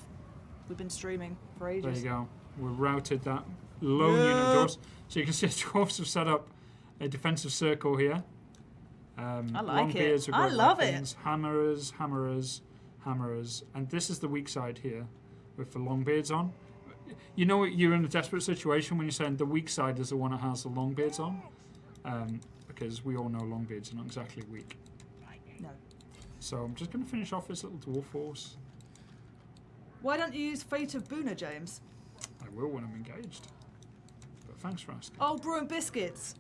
Speaker 4: We've been streaming for ages.
Speaker 3: There you go. We've routed that lone unit of dwarfs. So you can see the dwarfs have set up a defensive circle here.
Speaker 4: I like
Speaker 3: Longbeards
Speaker 4: it.
Speaker 3: with
Speaker 4: I
Speaker 3: great
Speaker 4: love
Speaker 3: weapons, hammerers, and this is the weak side here with the longbeards on. You know, you're in a desperate situation when you're saying the weak side is the one that has the longbeards on, because we all know longbeards are not exactly weak.
Speaker 4: No.
Speaker 3: So I'm just going to finish off this little dwarf force.
Speaker 4: Why don't you use Fate of Boona, James?
Speaker 3: I will when I'm engaged. But thanks for asking.
Speaker 4: Oh, brew and biscuits.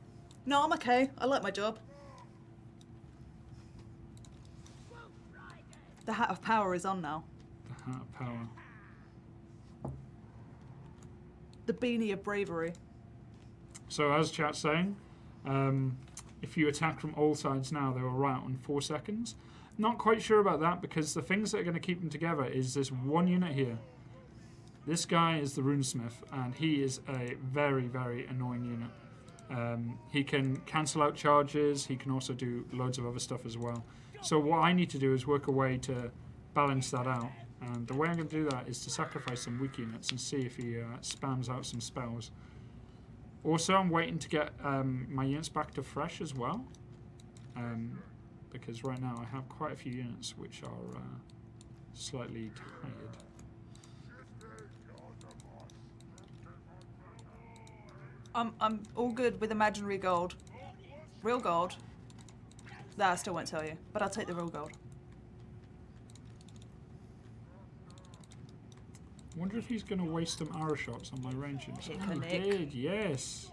Speaker 4: No, I'm okay. I like my job. The Hat of Power is on now.
Speaker 3: The Hat of Power.
Speaker 4: The Beanie of Bravery.
Speaker 3: So as chat's saying, if you attack from all sides now, they will rout in 4 seconds. Not quite sure about that, because the things that are going to keep them together is this one unit here. This guy is the Runesmith, and he is a very, very annoying unit. He can cancel out charges. He can also do loads of other stuff as well. So what I need to do is work a way to balance that out. And the way I'm going to do that is to sacrifice some weak units and see if he spams out some spells. Also, I'm waiting to get my units back to fresh as well. Because right now I have quite a few units which are slightly tired.
Speaker 4: I'm all good with imaginary gold. Real gold. That I still won't tell you, but I'll take the real gold.
Speaker 3: Wonder if he's going to waste some arrow shots on my range units.
Speaker 4: Pick
Speaker 3: Oh,
Speaker 4: a
Speaker 3: he
Speaker 4: nick.
Speaker 3: did, yes.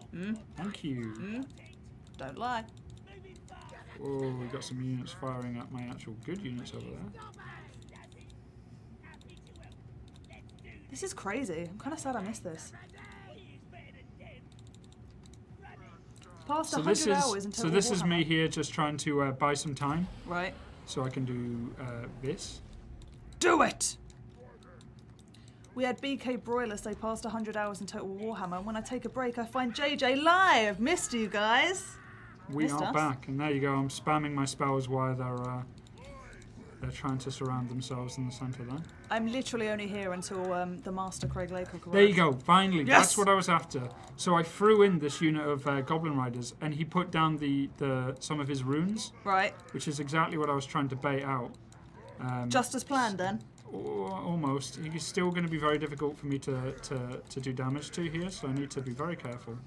Speaker 3: Thank you.
Speaker 4: Don't lie.
Speaker 3: Oh, we got some units firing at my actual good units over there.
Speaker 4: This is crazy. I'm kind of sad I missed this. Past 100 hours until
Speaker 3: so this is me here just trying to buy some time
Speaker 4: Right.
Speaker 3: so I can do this.
Speaker 4: Do it! We had BK Broiler say past 100 hours in Total Warhammer. When I take a break, I find JJ live. Missed you guys.
Speaker 3: We
Speaker 4: Missed
Speaker 3: are
Speaker 4: us.
Speaker 3: back, and there you go. I'm spamming my spells while they're trying to surround themselves in the centre there.
Speaker 4: I'm literally only here until the Master Craig Lake will
Speaker 3: There you go. Finally,
Speaker 4: Yes!
Speaker 3: that's what I was after. So I threw in this unit of Goblin Riders, and he put down some of his runes,
Speaker 4: Right.
Speaker 3: which is exactly what I was trying to bait out.
Speaker 4: Just as planned then.
Speaker 3: Almost. He's still going to be very difficult for me to do damage to here, so I need to be very careful.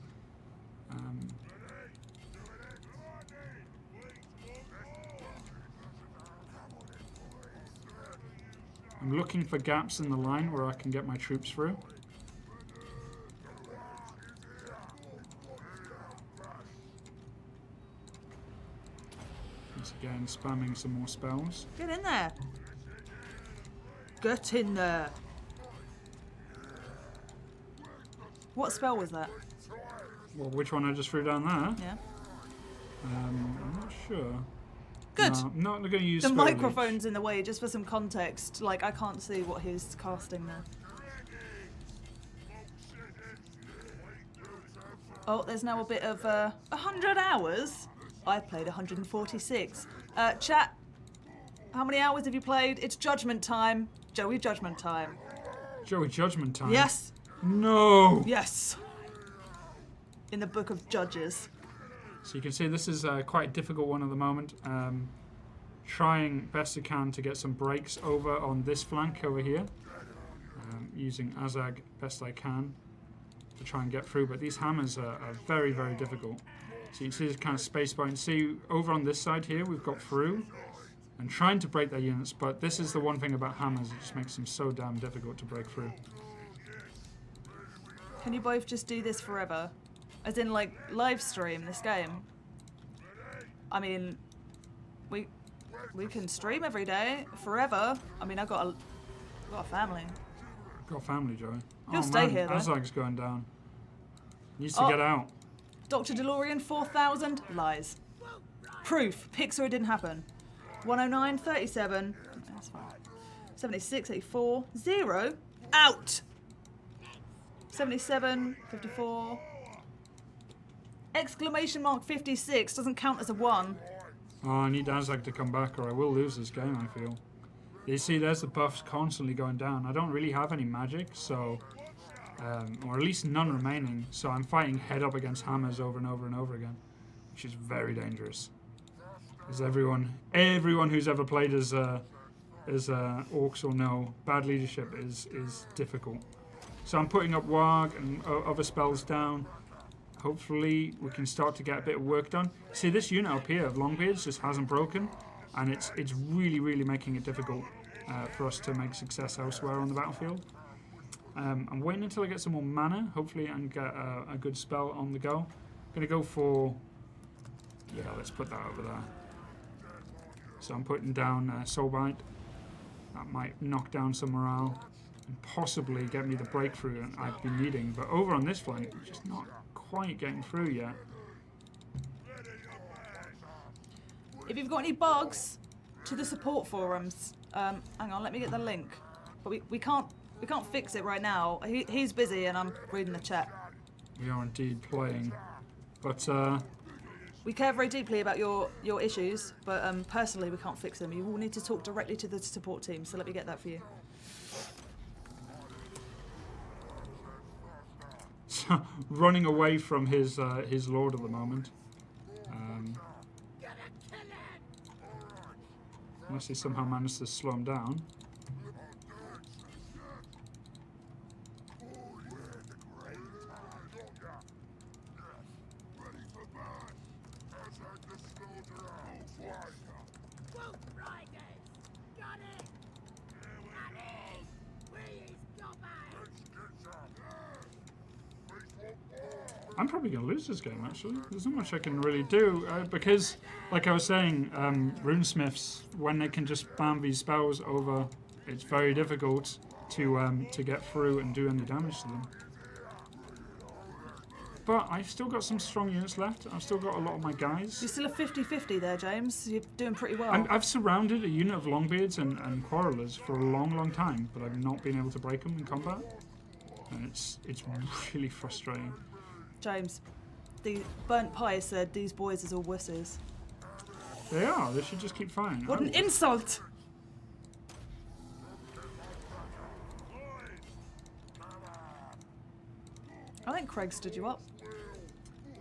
Speaker 3: I'm looking for gaps in the line where I can get my troops through. Once again, spamming some more spells.
Speaker 4: Get in there. Get in there. What spell was that?
Speaker 3: Well, which one I just threw down there?
Speaker 4: Yeah.
Speaker 3: I'm not sure.
Speaker 4: Good.
Speaker 3: No, I'm not going to use
Speaker 4: The
Speaker 3: Spell Leech.
Speaker 4: microphone's in the way, just for some context. Like, I can't see what he's casting there. Oh, there's now a bit of 100 hours. I've played 146. Chat, how many hours have you played? It's Judgment time. Joey Judgment time.
Speaker 3: Joey Judgment time?
Speaker 4: Yes.
Speaker 3: No!
Speaker 4: Yes. In the Book of Judges.
Speaker 3: So you can see this is quite a difficult one at the moment. Trying best I can to get some breaks over on this flank over here. Using Azag best I can to try and get through, but these hammers are very, very difficult. So you can see this kind of space bar. And see over on this side here, we've got through and trying to break their units, but this is the one thing about hammers, it just makes them so damn difficult to break through.
Speaker 4: Can you both just do this forever? As in, like, live stream this game? I mean, we can stream every day, forever. I mean, I've got a family.
Speaker 3: Got a family, Joey.
Speaker 4: He'll stay here, though.
Speaker 3: Azag's going down. Needs to get out.
Speaker 4: Dr. DeLorean 4000 lies. Proof. Pixar, it didn't happen. 109, 37. That's fine. 76, 84. 0. Out. 77, 54. Exclamation mark 56 doesn't count as a 1.
Speaker 3: Oh, I need Azag to come back or I will lose this game, I feel. You see, there's the buffs constantly going down. I don't really have any magic, so... or at least none remaining, so I'm fighting head up against hammers over and over and over again, which is very dangerous. As everyone who's ever played as orcs will know, bad leadership is difficult. So I'm putting up Warg and other spells down. Hopefully we can start to get a bit of work done. See, this unit up here of Longbeards just hasn't broken, and it's really, really making it difficult for us to make success elsewhere on the battlefield. I'm waiting until I get some more mana, hopefully, and get a good spell on the go. I'm going to go for... Yeah, let's put that over there. So I'm putting down Soulbite. That might knock down some morale and possibly get me the breakthrough I've been needing. But over on this flank, just not quite getting through yet.
Speaker 4: If you've got any bugs to the support forums, hang on, let me get the link. But we can't fix it right now. He's busy and I'm reading the chat.
Speaker 3: We are indeed playing. But
Speaker 4: we care very deeply about your issues, but personally we can't fix them. You will need to talk directly to the support team, so let me get that for you.
Speaker 3: Running away from his lord at the moment. Unless he somehow managed to slow him down. I'm probably going to lose this game, actually. There's not much I can really do, because, like I was saying, runesmiths, when they can just spam these spells over, it's very difficult to get through and do any damage to them. But I've still got some strong units left. I've still got a lot of my guys.
Speaker 4: You're still a 50-50 there, James. You're doing pretty well.
Speaker 3: I've surrounded a unit of Longbeards and Quarrelers for a long, long time, but I've not been able to break them in combat. And it's really frustrating.
Speaker 4: James, the Burnt Pie said these boys is all wusses.
Speaker 3: They are. They should just keep fighting.
Speaker 4: What an insult! I think Craig stood you up.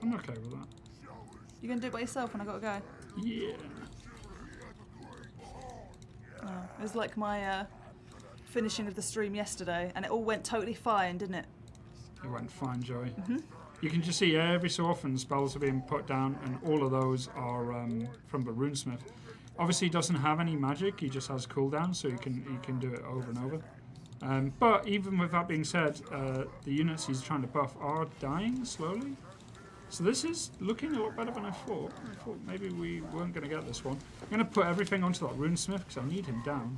Speaker 3: I'm okay with that.
Speaker 4: You gonna do it by yourself when I gotta go?
Speaker 3: Yeah.
Speaker 4: Oh, it was like my finishing of the stream yesterday, and it all went totally fine, didn't it?
Speaker 3: It went fine, Joey. You can just see every so often spells are being put down, and all of those are from the runesmith. Obviously, he doesn't have any magic; he just has cooldown, so he can do it over and over. But even with that being said, the units he's trying to buff are dying slowly. So this is looking a lot better than I thought. I thought maybe we weren't going to get this one. I'm going to put everything onto that runesmith because I need him down.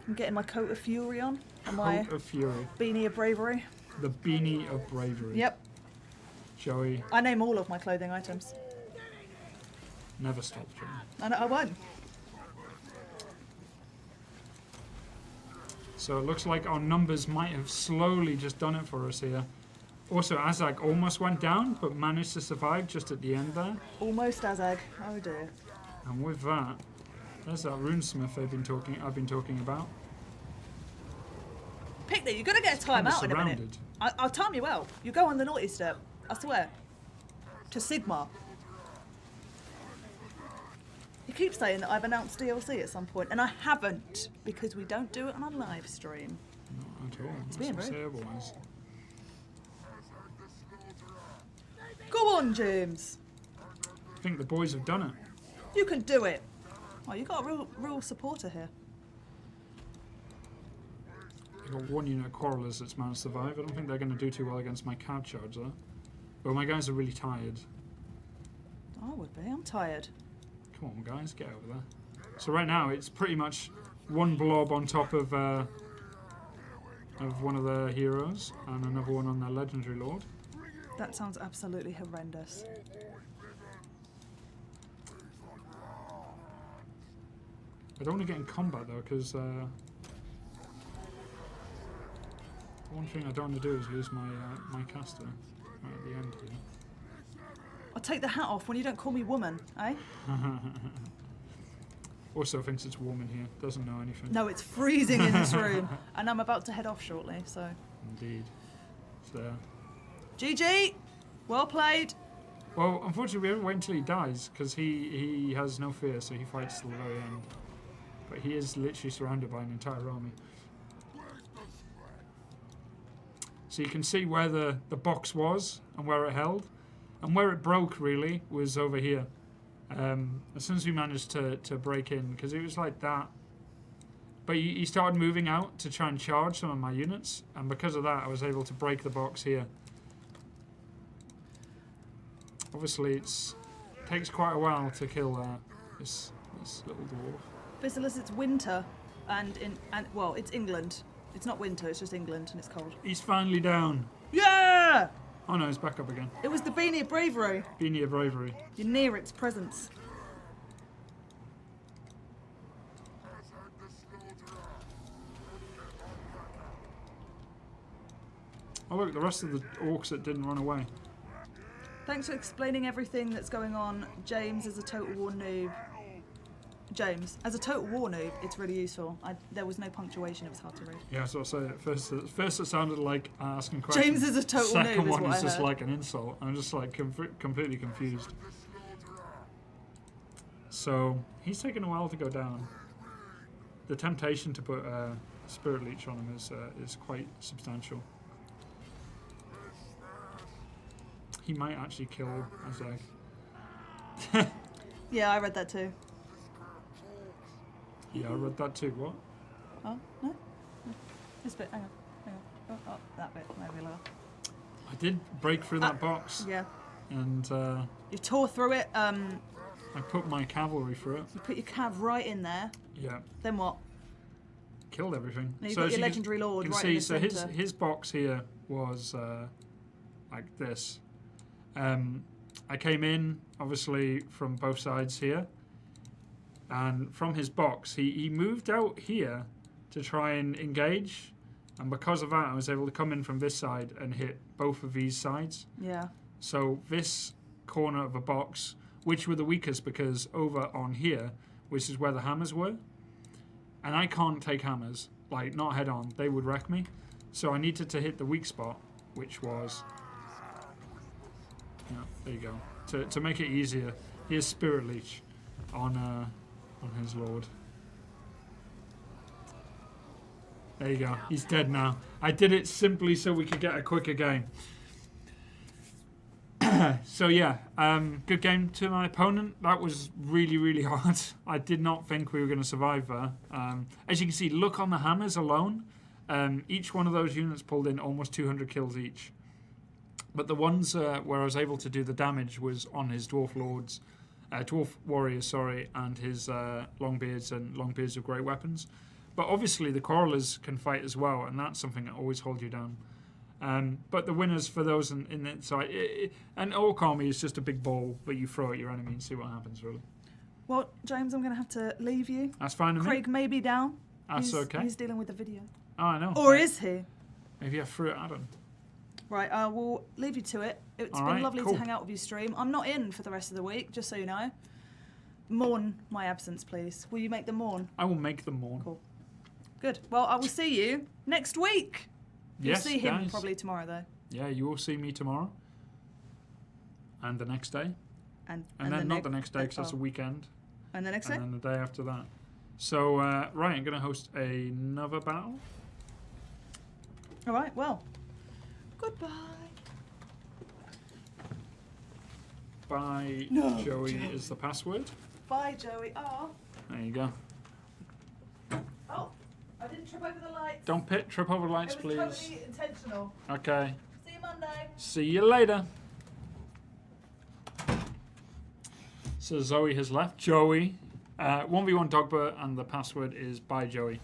Speaker 4: I'm getting my coat of fury on, and my
Speaker 3: Coat of Fury,
Speaker 4: beanie of bravery.
Speaker 3: the beanie of bravery.
Speaker 4: Yep,
Speaker 3: Joey,
Speaker 4: I name all of my clothing items.
Speaker 3: never stop, Joey.
Speaker 4: And I won't.
Speaker 3: So it looks like our numbers might have slowly just done it for us here. Also, Azag almost went down, but managed to survive just at the end there.
Speaker 4: Almost Azag. Oh dear.
Speaker 3: And with that, there's that runesmith I've been talking about.
Speaker 4: Picnic, you're going to get a
Speaker 3: Kinda
Speaker 4: timeout in a minute.
Speaker 3: surrounded.
Speaker 4: I'll time you out. You go on the naughty step. I swear. To Sigma. You keep saying that I've announced DLC at some point, and I haven't, because we don't do it on a live stream.
Speaker 3: Not at all.
Speaker 4: It's
Speaker 3: That's
Speaker 4: being
Speaker 3: what I
Speaker 4: rude.
Speaker 3: say otherwise.
Speaker 4: Go on, James.
Speaker 3: I think the boys have done it.
Speaker 4: You can do it. Oh, you got a real supporter here.
Speaker 3: I've got one unit of Quarrelers that's managed to survive. I don't think they're going to do too well against my cab charge though. But my guys are really tired.
Speaker 4: I would be. I'm tired.
Speaker 3: Come on, guys, get over there. So right now it's pretty much one blob on top of one of the heroes and another one on their legendary lord.
Speaker 4: That sounds absolutely horrendous.
Speaker 3: I don't want to get in combat though, because one thing I don't want to do is lose my my caster right at the end here.
Speaker 4: I'll take the hat off when you don't call me woman, eh?
Speaker 3: Also thinks it's warm in here, doesn't know anything.
Speaker 4: No, it's freezing in this room, and I'm about to head off shortly, so.
Speaker 3: Indeed. So,
Speaker 4: GG! Well played.
Speaker 3: well, unfortunately we haven't waited until he dies, because he has no fear, so he fights till the very end. But he is literally surrounded by an entire army. So you can see where the box was and where it held. And where it broke, really, was over here. As soon as we managed to break in, because it was like that. But he started moving out to try and charge some of my units. And because of that, I was able to break the box here. Obviously, it takes quite a while to kill this little dwarf.
Speaker 4: Vicious, it's winter, and well, it's England. It's not winter, it's just England, and it's cold.
Speaker 3: He's finally down.
Speaker 4: Yeah!
Speaker 3: Oh no, he's back up again.
Speaker 4: It was the beanie of bravery.
Speaker 3: Beanie of bravery.
Speaker 4: You're near its presence.
Speaker 3: Oh look, the rest of the orcs that didn't run away.
Speaker 4: Thanks for explaining everything that's going on. James is a Total War noob. James, as a Total War noob, it's really useful. There was no punctuation, it was hard to read.
Speaker 3: Yeah, so I say at first it sounded like asking questions.
Speaker 4: James is a total noob,
Speaker 3: Second
Speaker 4: is
Speaker 3: one
Speaker 4: what
Speaker 3: is
Speaker 4: I
Speaker 3: just
Speaker 4: heard.
Speaker 3: like an insult. I'm just like completely confused. So he's taken a while to go down. The temptation to put Spirit Leech on him is quite substantial. He might actually kill Azag.
Speaker 4: Yeah, I read that too.
Speaker 3: Yeah, I read that too. What?
Speaker 4: Oh, no? This bit, hang on. Oh, that bit, maybe lower.
Speaker 3: I did break through that box,
Speaker 4: Yeah.
Speaker 3: and
Speaker 4: You tore through it,
Speaker 3: I put my cavalry through it.
Speaker 4: you put your cav right in there,
Speaker 3: Yeah,
Speaker 4: then what?
Speaker 3: killed everything.
Speaker 4: Now you've
Speaker 3: So
Speaker 4: got
Speaker 3: as
Speaker 4: your
Speaker 3: you
Speaker 4: legendary lord
Speaker 3: can
Speaker 4: right
Speaker 3: see,
Speaker 4: in the
Speaker 3: so
Speaker 4: centre.
Speaker 3: his box here was like this. I came in obviously from both sides here, and from his box he moved out here to try and engage, and because of that I was able to come in from this side and hit both of these sides.
Speaker 4: Yeah.
Speaker 3: So this corner of a box, which were the weakest because over on here, which is where the hammers were, and I can't take hammers, like not head on, they would wreck me. So I needed to hit the weak spot, which was, yeah, there you go. To make it easier, here's Spirit Leech on his lord. There you go. He's dead now. I did it simply so we could get a quicker game. So yeah, good game to my opponent. That was really, really hard. I did not think we were going to survive there. As you can see, look on the hammers alone. Each one of those units pulled in almost 200 kills each. But the ones where I was able to do the damage was on his dwarf warriors, and his longbeards and longbeards with great weapons. But obviously the quarrelers can fight as well, and that's something that always holds you down. But the winners for those in the side, an orc army is just a big ball that you throw at your enemy and see what happens, really.
Speaker 4: Well, James, I'm going to have to leave you.
Speaker 3: That's fine with me.
Speaker 4: Craig may be down.
Speaker 3: That's okay.
Speaker 4: He's dealing with the video.
Speaker 3: Oh, I know.
Speaker 4: Or is he?
Speaker 3: Maybe I threw it at him.
Speaker 4: Right, I will leave you to it. It's been lovely to hang out with you, stream. I'm not in for the rest of the week, just so you know. Mourn my absence, please. Will you make them mourn?
Speaker 3: I will make them mourn.
Speaker 4: Cool. Good. Well, I will see you next week. You'll see him
Speaker 3: guys.
Speaker 4: probably tomorrow, though.
Speaker 3: Yeah, you will see me tomorrow. And the next day.
Speaker 4: And
Speaker 3: then not the next day, because that's a weekend.
Speaker 4: And the next day?
Speaker 3: And then the day after that. So, right, I'm going to host another battle.
Speaker 4: All right, well. Goodbye.
Speaker 3: By Joey is the password.
Speaker 4: Bye, Joey. Oh.
Speaker 3: There you go.
Speaker 4: Oh, I didn't trip over the lights.
Speaker 3: Don't trip over lights,
Speaker 4: it was
Speaker 3: please.
Speaker 4: totally intentional.
Speaker 3: Okay.
Speaker 4: See you Monday.
Speaker 3: See you later. So Zoe has left. Joey. 1v1 Dogba, and the password is by Joey.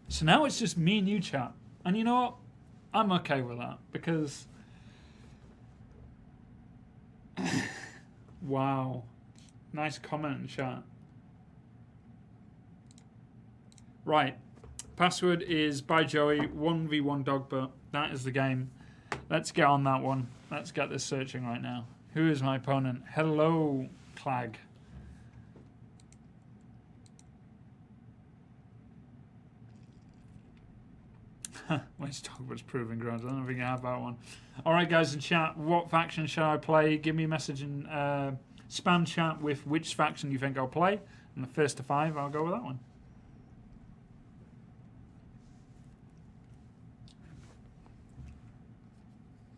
Speaker 3: So now it's just me and you, chat. And you know what? I'm okay with that, because... Wow. Nice comment in chat. Right. Password is by Joey, 1v1 Dogba. That is the game. Let's get on that one. Let's get this searching right now. Who is my opponent? Hello, Clag. Where's Dogba's Proving Grounds? I don't think I have that one. Alright, guys in chat, what faction shall I play? Give me a message in spam chat with which faction you think I'll play. And the first to 5, I'll go with that one.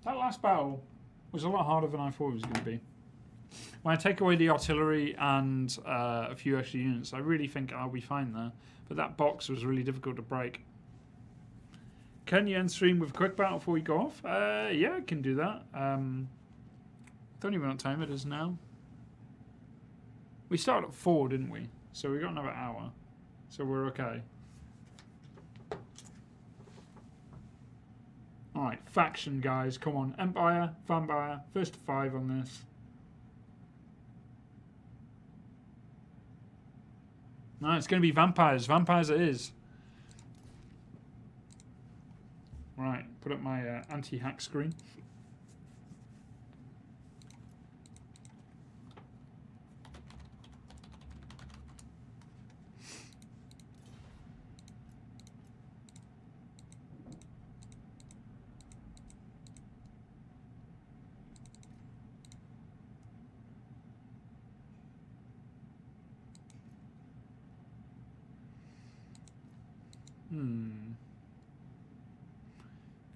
Speaker 3: That last battle was a lot harder than I thought it was going to be. When I take away the artillery and a few extra units, I really think I'll be fine there. But that box was really difficult to break. Can you end stream with a quick battle before we go off? Yeah, I can do that. Don't even know what time it is now. We started at 4, didn't we? So we got another hour. So we're okay. Alright, faction guys, come on. Empire, Vampire, first to 5 on this. No, it's going to be vampires. Vampires it is. Right, put up my anti-hack screen.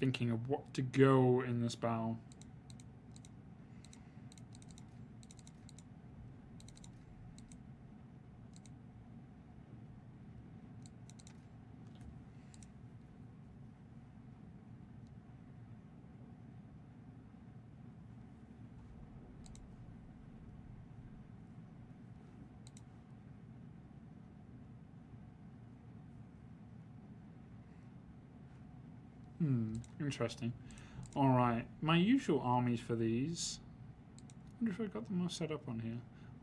Speaker 3: Thinking of what to go in this battle. Interesting. Alright, my usual armies for these. I wonder if I got them all set up on here.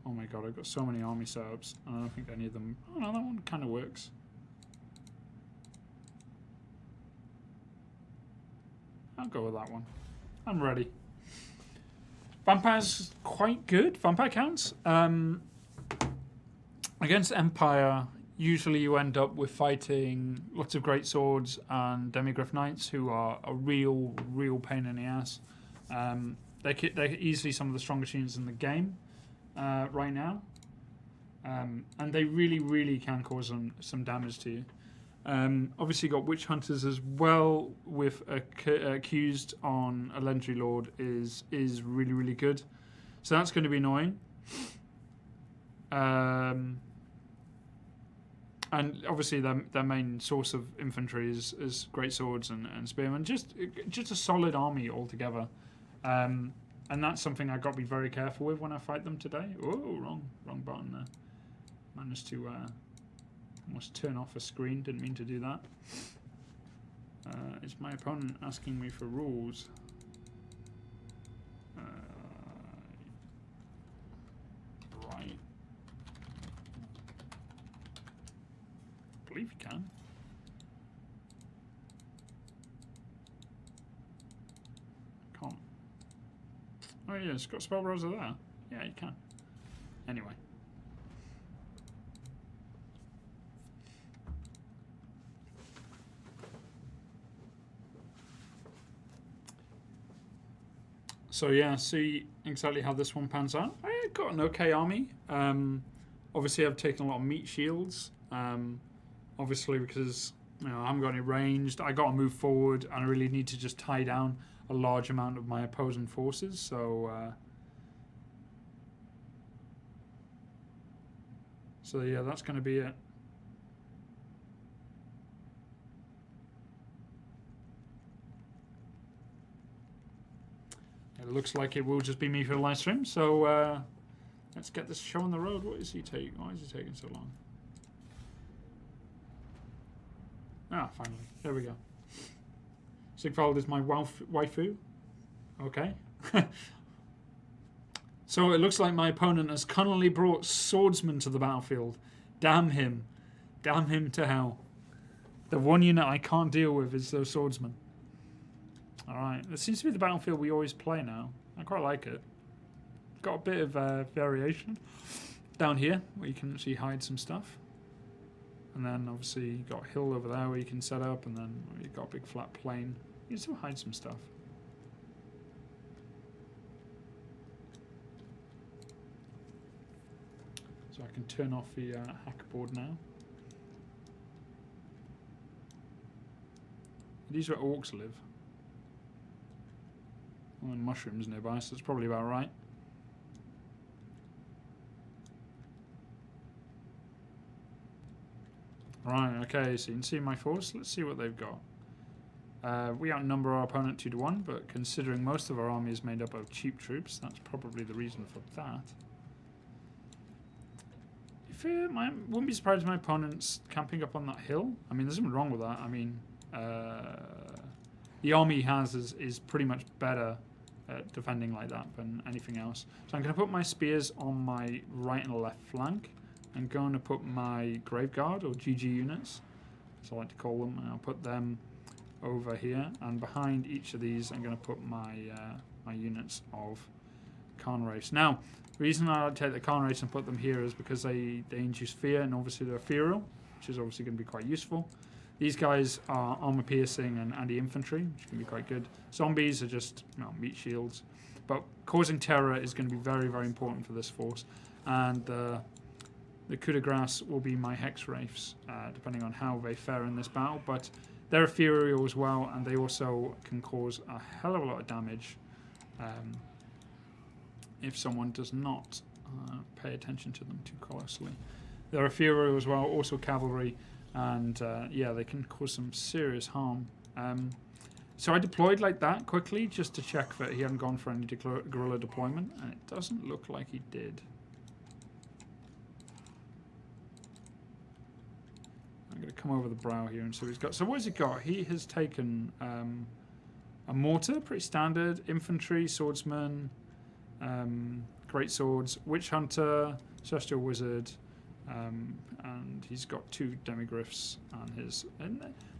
Speaker 3: Oh my god, I've got so many army setups. I don't think any of them... Oh no, that one kind of works. I'll go with that one. I'm ready. Vampire's quite good. Vampire counts. Against Empire, usually you end up with fighting lots of great swords and demigryph knights, who are a real pain in the ass. They're easily some of the strongest units in the game. right now. And they really can cause some damage to you. Obviously, got Witch Hunters as well with Accused on a Legendary Lord is really good. So that's going to be annoying. And obviously, their main source of infantry is great swords and spearmen. Just a solid army altogether. And that's something I've got to be very careful with when I fight them today. Oh, wrong button there. Managed to almost turn off a screen. Didn't mean to do that. Is my opponent asking me for rules? Right. I believe you can. Can't. Oh yeah, it's got spell browser there. Yeah, you can. Anyway. So yeah, see exactly how this one pans out. I got an okay army. Obviously, I've taken a lot of meat shields. Obviously, because I haven't got any ranged. I got to move forward, and I really need to just tie down a large amount of my opposing forces. So yeah, that's going to be it. It looks like it will just be me for the live stream, so let's get this show on the road. What is he taking? Why is he taking so long? Ah, finally. There we go. Sigvald is my waifu. Okay. So it looks like my opponent has cunningly brought swordsmen to the battlefield. Damn him. Damn him to hell. The one unit I can't deal with is those swordsmen. Alright, this seems to be the battlefield we always play now. I quite like it. Got a bit of variation down here where you can actually hide some stuff. And then obviously you got a hill over there where you can set up, and then you've got a big flat plain. You can still hide some stuff. So I can turn off the hacker board now. These are where orcs live. Oh, and mushrooms nearby, so it's probably about right. Right, okay, so you can see my force. Let's see what they've got. We outnumber our opponent 2-1, but considering most of our army is made up of cheap troops, that's probably the reason for that. I wouldn't be surprised if my opponent's camping up on that hill. I mean, there's nothing wrong with that. I mean, the army he has is pretty much better at defending like that than anything else. So I'm going to put my spears on my right and left flank. I'm going to put my Grave Guard, or GG units, as I like to call them, and I'll put them over here. And behind each of these, I'm going to put my my units of Khan Wraiths. Now, the reason I take the Khan Wraiths and put them here is because they induce fear, and obviously they're ethereal, which is obviously going to be quite useful. These guys are armor piercing and anti-infantry, which can be quite good. Zombies are just meat shields, but causing terror is going to be very, very important for this force. And the coup de grace will be my Hex Wraiths, depending on how they fare in this battle. But they're ethereal as well, and they also can cause a hell of a lot of damage if someone does not pay attention to them too closely. They're ethereal as well, also cavalry. And yeah, they can cause some serious harm. So I deployed like that quickly just to check that he hadn't gone for any guerrilla deployment, and it doesn't look like he did. I'm going to come over the brow here and see what he's got. So what has he got? He has taken a mortar, pretty standard, infantry, swordsman, great swords, witch hunter, celestial wizard, and he's got 2 demigryphs on his.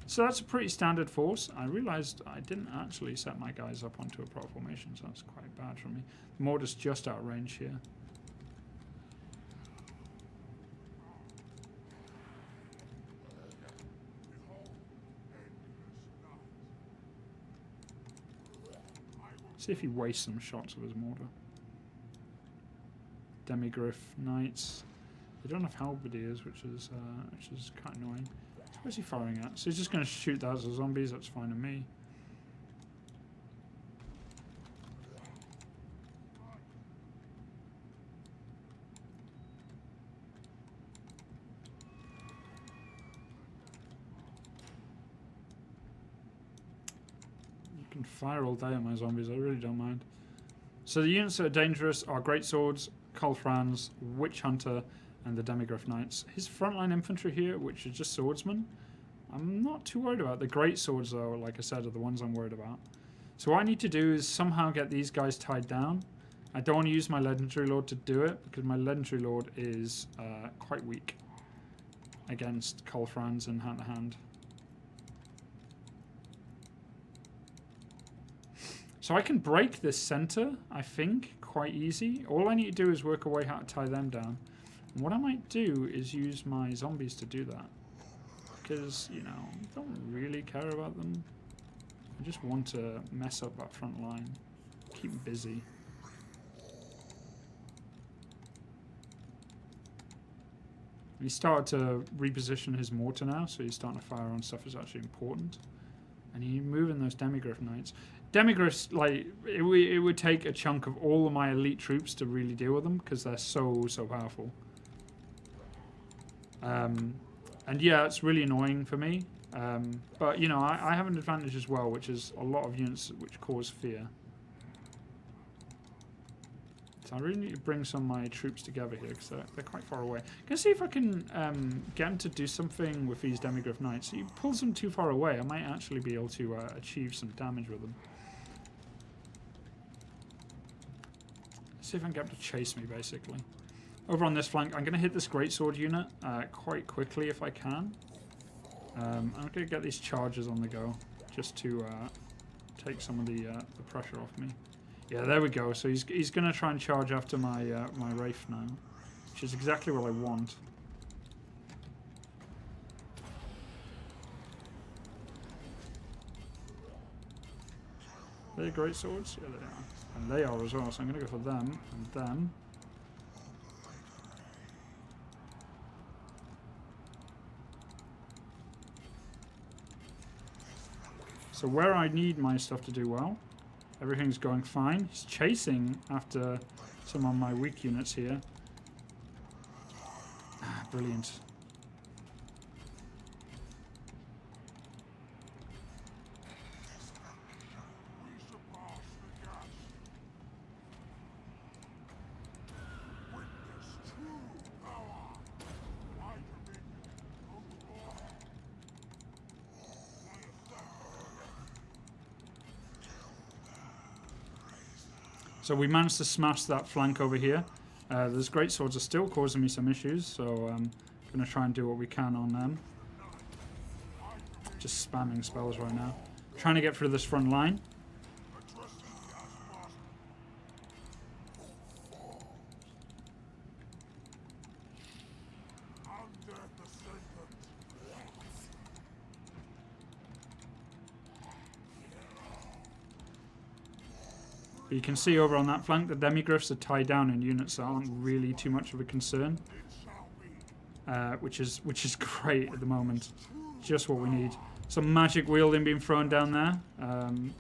Speaker 3: So that's a pretty standard force. I realised I didn't actually set my guys up onto a proper formation, so that's quite bad for me. The mortar's just out of range here. See if he wastes some shots of his mortar. Demigryph Knights. They don't have halberdiers, which is kind of annoying. Where's he firing at? So he's just going to shoot that as a zombies. That's fine with me. You can fire all day at my zombies. I really don't mind. So the units that are dangerous are Great Swords, Kulfrans, Witch Hunter, and the Demigryph Knights. His frontline infantry here, which is just swordsmen, I'm not too worried about. The Great Swords, though, like I said, are the ones I'm worried about. So what I need to do is somehow get these guys tied down. I don't want to use my Legendary Lord to do it, because my Legendary Lord is quite weak against Kulfrans and hand-to-hand. So I can break this center, I think, quite easy. All I need to do is work a way how to tie them down. And what I might do is use my zombies to do that. Because, you know, I don't really care about them. I just want to mess up that front line. Keep them busy. He started to reposition his mortar now, so he's starting to fire on stuff that's actually important. And he's moving those Demigryph Knights. Demigryphs, like, it would take a chunk of all of my elite troops to really deal with them, because they're so powerful. And yeah, it's really annoying for me. But, you know, I have an advantage as well, which is a lot of units which cause fear. So I really need to bring some of my troops together here, because they're quite far away. I'm going to see if I can get them to do something with these Demigryph Knights. He pulls them too far away, I might actually be able to achieve some damage with them. See if I can get them to chase me, basically. Over on this flank, I'm going to hit this Greatsword unit quite quickly if I can. I'm going to get these charges on the go, just to take some of the pressure off me. Yeah, there we go. So he's going to try and charge after my my Wraith now, which is exactly what I want. They're great swords? Yeah, they are. And they are as well, so I'm going to go for them and them. So where I need my stuff to do well, everything's going fine. He's chasing after some of my weak units here. Ah, brilliant. So we managed to smash that flank over here. Those great swords are still causing me some issues, so I'm going to try and do what we can on them. Just spamming spells right now. Trying to get through this front line. But you can see over on that flank, the Demigryphs are tied down in units that aren't really too much of a concern, which is great at the moment. Just what we need. Some magic wielding being thrown down there,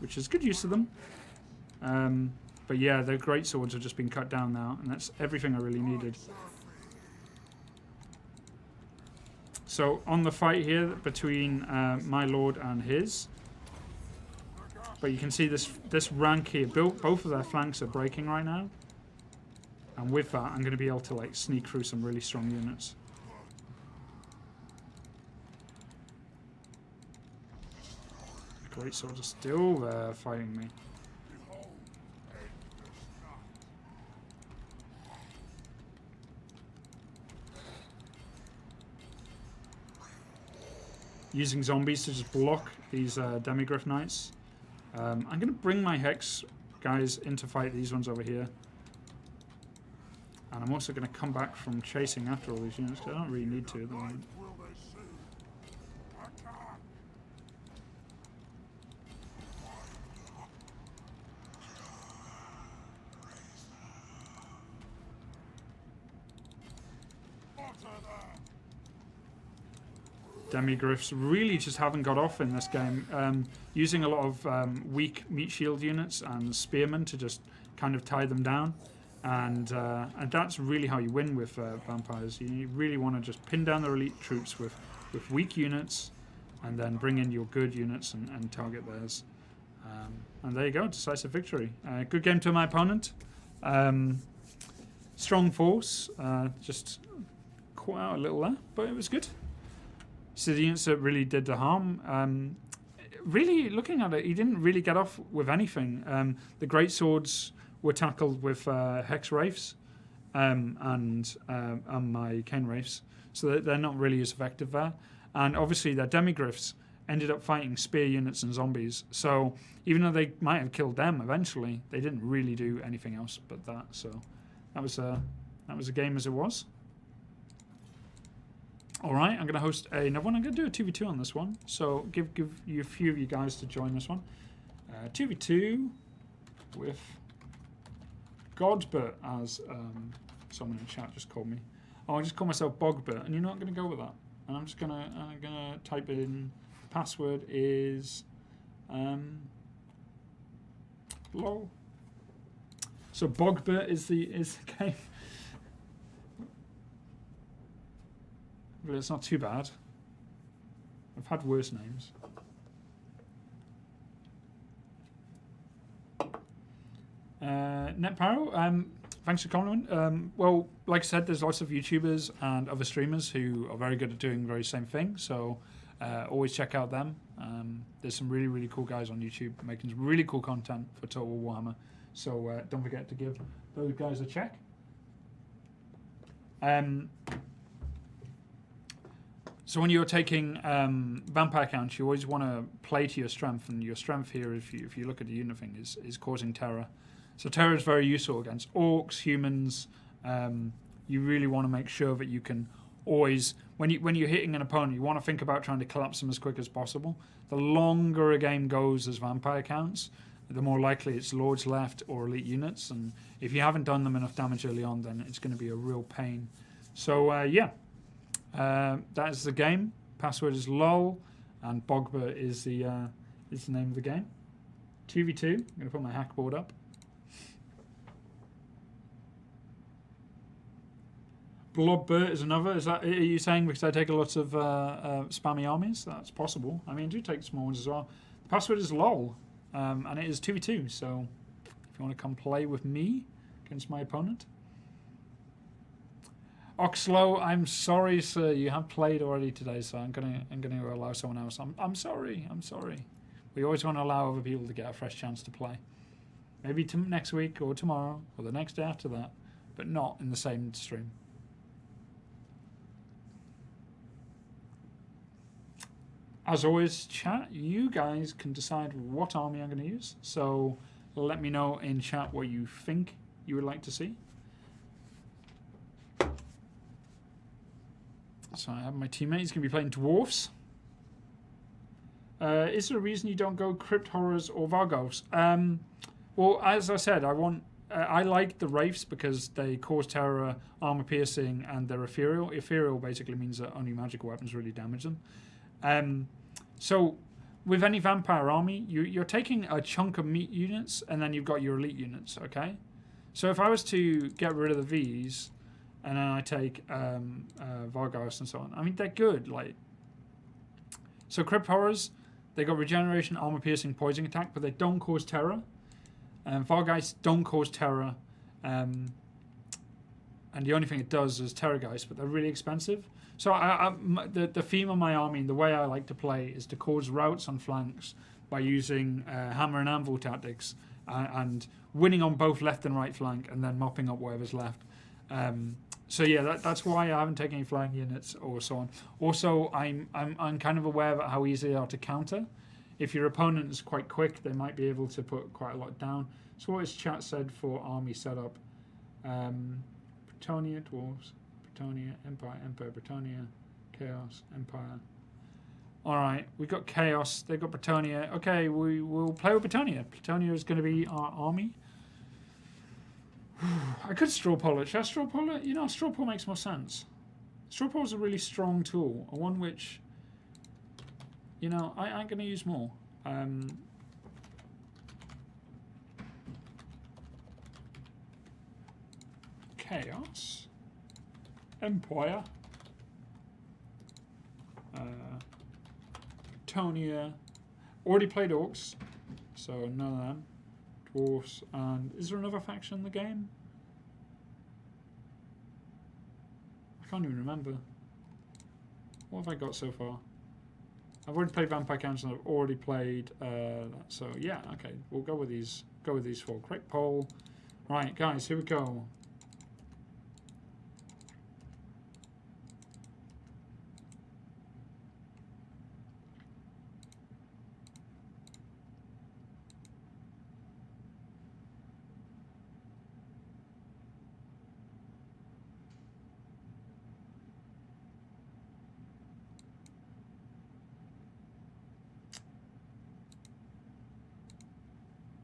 Speaker 3: which is good use of them. But yeah, their great swords have just been cut down now, and that's everything I really needed. So on the fight here between my lord and his. But you can see this rank here, both of their flanks are breaking right now. And with that, I'm going to be able to like sneak through some really strong units. The great swords are still there fighting me. Using zombies to just block these Demigryph Knights. I'm going to bring my Hex guys in to fight these ones over here. And I'm also going to come back from chasing after all these units, because I don't really need to at the moment. Demigryphs really just haven't got off in this game. Using a lot of weak meat shield units and spearmen to just kind of tie them down. And that's really how you win with vampires. You really want to just pin down their elite troops with weak units and then bring in your good units and target theirs. And there you go, decisive victory. Good game to my opponent. Strong force, just caught out a little there, but it was good. So the units that really did the harm. Really, looking at it, he didn't really get off with anything. The great swords were tackled with Hex Wraiths and my Cane Wraiths, so they're not really as effective there. And obviously their Demigryphs ended up fighting spear units and zombies, so even though they might have killed them eventually, they didn't really do anything else but that. So that was a game as it was. Alright, I'm going to host another one. I'm going to do a 2v2 on this one, so give you a few of you guys to join this one. 2v2 with Godbert, as someone in the chat just called me. Oh, I just call myself Bogbert, and you're not going to go with that. And I'm gonna type in. Password is lol. So Bogbert is the game. Well, it's not too bad. I've had worse names. NetParo, thanks for coming. Well, like I said, there's lots of YouTubers and other streamers who are very good at doing the very same thing, so always check out them. There's some really, really cool guys on YouTube making some really cool content for Total War Warhammer, so don't forget to give those guys a check. So when you're taking vampire counts, you always want to play to your strength, and your strength here, if you look at the unit thing, is causing terror. So terror is very useful against orcs, humans. You really want to make sure that you can always, when you're hitting an opponent, you want to think about trying to collapse them as quick as possible. The longer a game goes as vampire counts, the more likely it's lords left or elite units, and if you haven't done them enough damage early on, then it's going to be a real pain. So that is the game. Password is lol, and Bogbert is the name of the game. 2v2. I'm going to put my hack board up. Blobbert is another. Are you saying because I take a lot of spammy armies? That's possible. I mean, I do take small ones as well. The password is lol, and it is 2v2. So if you want to come play with me against my opponent. Oxlow, I'm sorry, sir. You have played already today, so I'm gonna allow someone else. I'm sorry. We always want to allow other people to get a fresh chance to play. Maybe next week or tomorrow or the next day after that, but not in the same stream. As always, chat, you guys can decide what army I'm going to use. So let me know in chat what you think you would like to see. So I have my teammates going to be playing dwarfs. Is there a reason you don't go Crypt Horrors or Varghulfs? Well, as I said, I like the Wraiths because they cause terror, armor piercing, and they're ethereal. Ethereal basically means that only magical weapons really damage them. So with any vampire army, you're taking a chunk of meat units, and then you've got your elite units, okay? So if I was to get rid of the Vs, and then I take Varghulfs and so on, I mean, they're good. So Crypt Horrors, they got regeneration, armor piercing, poison attack, but they don't cause terror. Varghulfs don't cause terror, and the only thing it does is Terrorgeist, but they're really expensive. So the theme of my army, and the way I like to play, is to cause routes on flanks by using hammer and anvil tactics and winning on both left and right flank, and then mopping up whatever's left. So yeah, that's why I haven't taken any flying units or so on. Also, I'm kind of aware of how easy they are to counter. If your opponent is quite quick, they might be able to put quite a lot down. So what has chat said for army setup? Bretonnia, Dwarves, Bretonnia, Empire, Empire, Bretonnia, Chaos, Empire. Alright, we've got Chaos, they've got Bretonnia. Okay, we'll play with Bretonnia. Bretonnia is going to be our army. I could straw poll it. Should I straw poll it? You know, straw poll makes more sense. Straw poll is a really strong tool, one which You know, I'm going to use more. Chaos. Empire. Britonia. Already played Orcs, so none of them. Dwarfs, and is there another faction in the game? I can't even remember. What have I got so far? I've already played Vampire Council. I've already played that. So yeah, okay, we'll go with these. Go with these 4. Correct poll. Right, guys, here we go.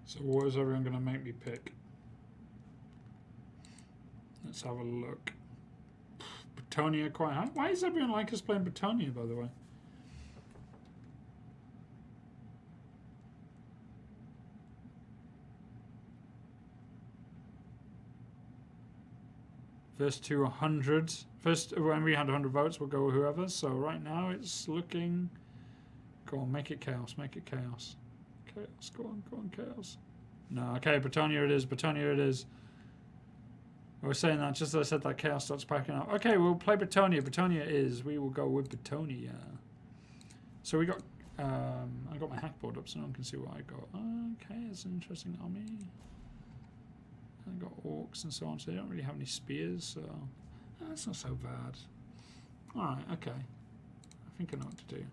Speaker 3: So what is everyone going to make me pick? Let's have a look. Britonia quite high. Why does everyone like us playing Britonia, by the way? First to 100. First, when we had 100 votes, we'll go with whoever. So right now it's looking... Go on, make it chaos. Make it chaos. Chaos. Go on, chaos. No, okay, Britonia it is. Britonia it is. I was saying that just as I said that chaos starts packing up. Okay, we'll play Britonia. Britonia it is. We will go with Britonia. So we got... I got my hack board up so no one can see what I got. Okay, it's an interesting army. I got orcs and so on, so they don't really have any spears, so... that's not so bad. Alright, okay. I think I know what to do.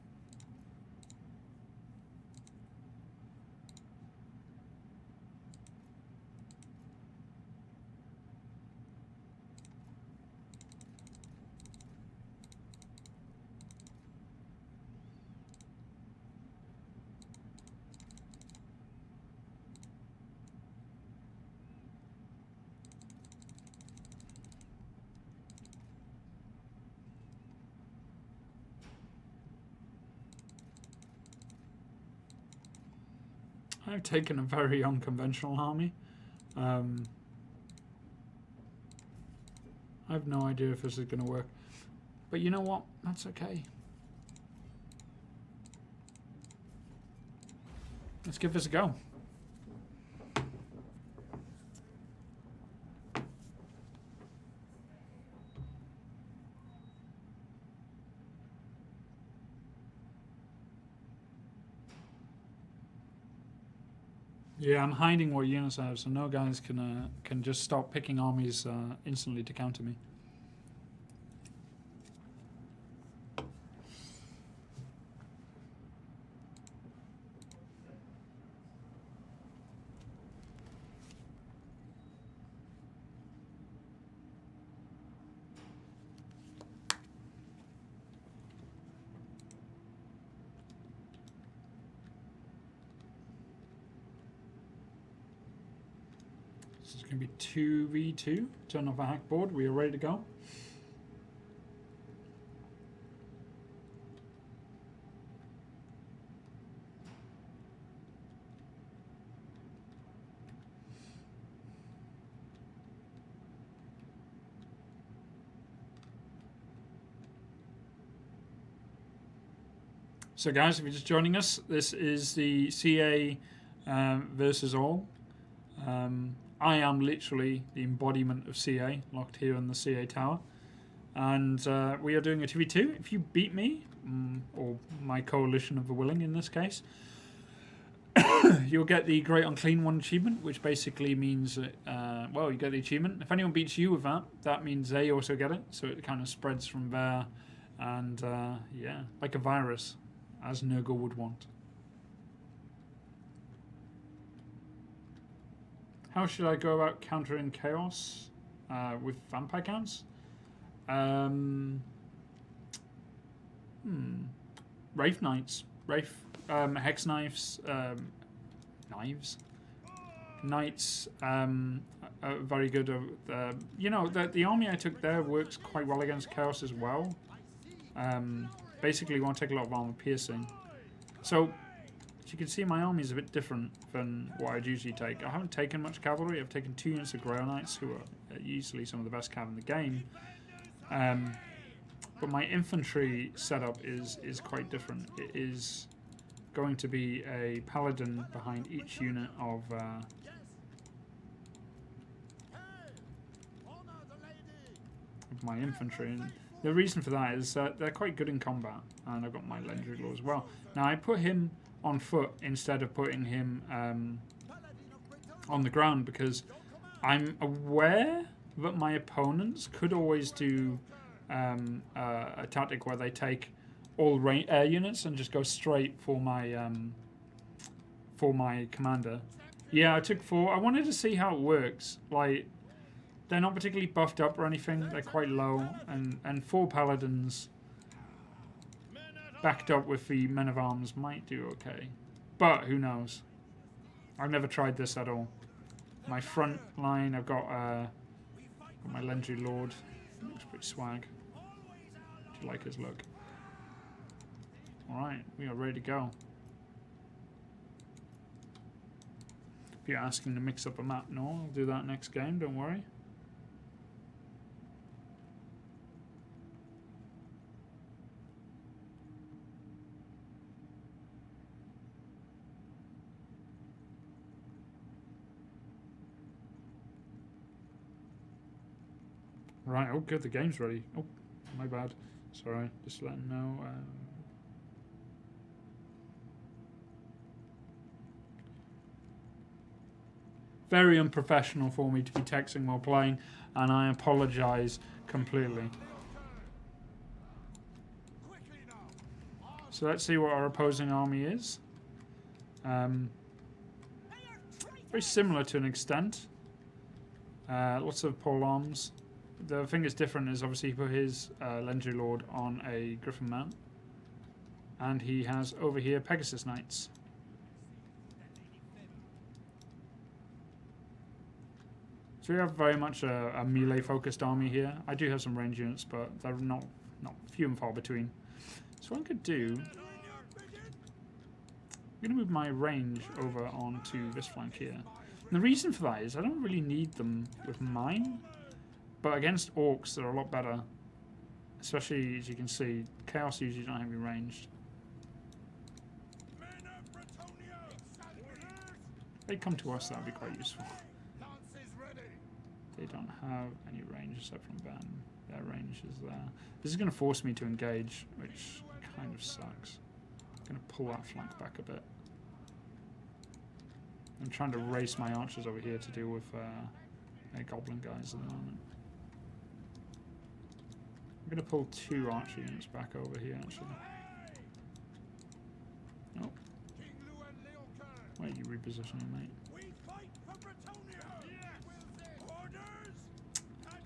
Speaker 3: I've taken a very unconventional army. I have no idea if this is going to work. But you know what? That's okay. Let's give this a go. Yeah, I'm hiding what units I have, so no guys can just stop picking armies instantly to counter me. It's going to be 2v2. Turn off our hack board. We are ready to go. So guys, if you're just joining us, this is the CA versus all. I am literally the embodiment of CA, locked here in the CA tower. And we are doing a 2v2. If you beat me, or my coalition of the willing in this case, you'll get the Great Unclean One achievement, which basically means, well, you get the achievement. If anyone beats you with that, that means they also get it. So it kind of spreads from there. And yeah, like a virus, as Nurgle would want. How should I go about countering chaos with vampire counts? Wraith Knights. Wraith Hex Knives. Knights are very good. You know, the army I took there works quite well against chaos as well. Basically, you want to take a lot of armor piercing. So, as you can see, my army is a bit different than what I'd usually take. I haven't taken much cavalry. I've taken 2 units of Grail Knights, who are easily some of the best cav in the game. But my infantry setup is quite different. It is going to be a paladin behind each unit of my infantry, and the reason for that is that they're quite good in combat, and I've got my Lendry Law as well. Now I put him on foot instead of putting him on the ground because I'm aware that my opponents could always do a tactic where they take all air units and just go straight for my commander. Yeah, I took 4. I wanted to see how it works. Like, they're not particularly buffed up or anything. They're quite low, and 4 paladins backed up with the men of arms might do okay, but who knows? I've never tried this at all. My front line, I've got my Lendry Lord. Looks pretty swag. Do you like his look? Alright, we are ready to go. If you're asking to mix up a map, no, I'll do that next game, don't worry. Right, oh good, the game's ready. Oh, my bad. Sorry, just letting know. Very unprofessional for me to be texting while playing, and I apologise completely. So let's see what our opposing army is. Very similar to an extent. Lots of pole arms. The thing that's different is obviously he put his Lendry Lord on a Griffin Mount. And he has over here Pegasus Knights. So we have very much a melee focused army here. I do have some range units, but they're not few and far between. So what I could do, I'm going to move my range over onto this flank here. And the reason for that is I don't really need them with mine. But against orcs, they're a lot better. Especially, as you can see, Chaos usually don't have any ranged. If they come to us, that would be quite useful. They don't have any range except from Ben. Their range is there. This is going to force me to engage, which kind of sucks. I'm going to pull that flank back a bit. I'm trying to race my archers over here to deal with goblin guys at the moment. I'm going to pull 2 archer units back over here, actually. Nope. Where are you repositioning, mate?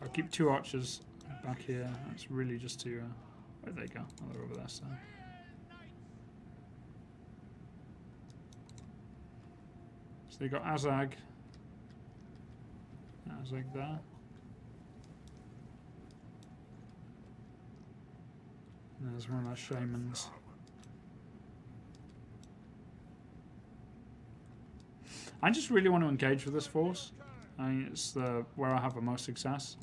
Speaker 3: I'll keep 2 archers back here. That's really just to... where they go? Oh, they're over there, so... So they got Azag. Azag there. And there's one of our shamans. I just really want to engage with this force. I mean, it's where I have the most success.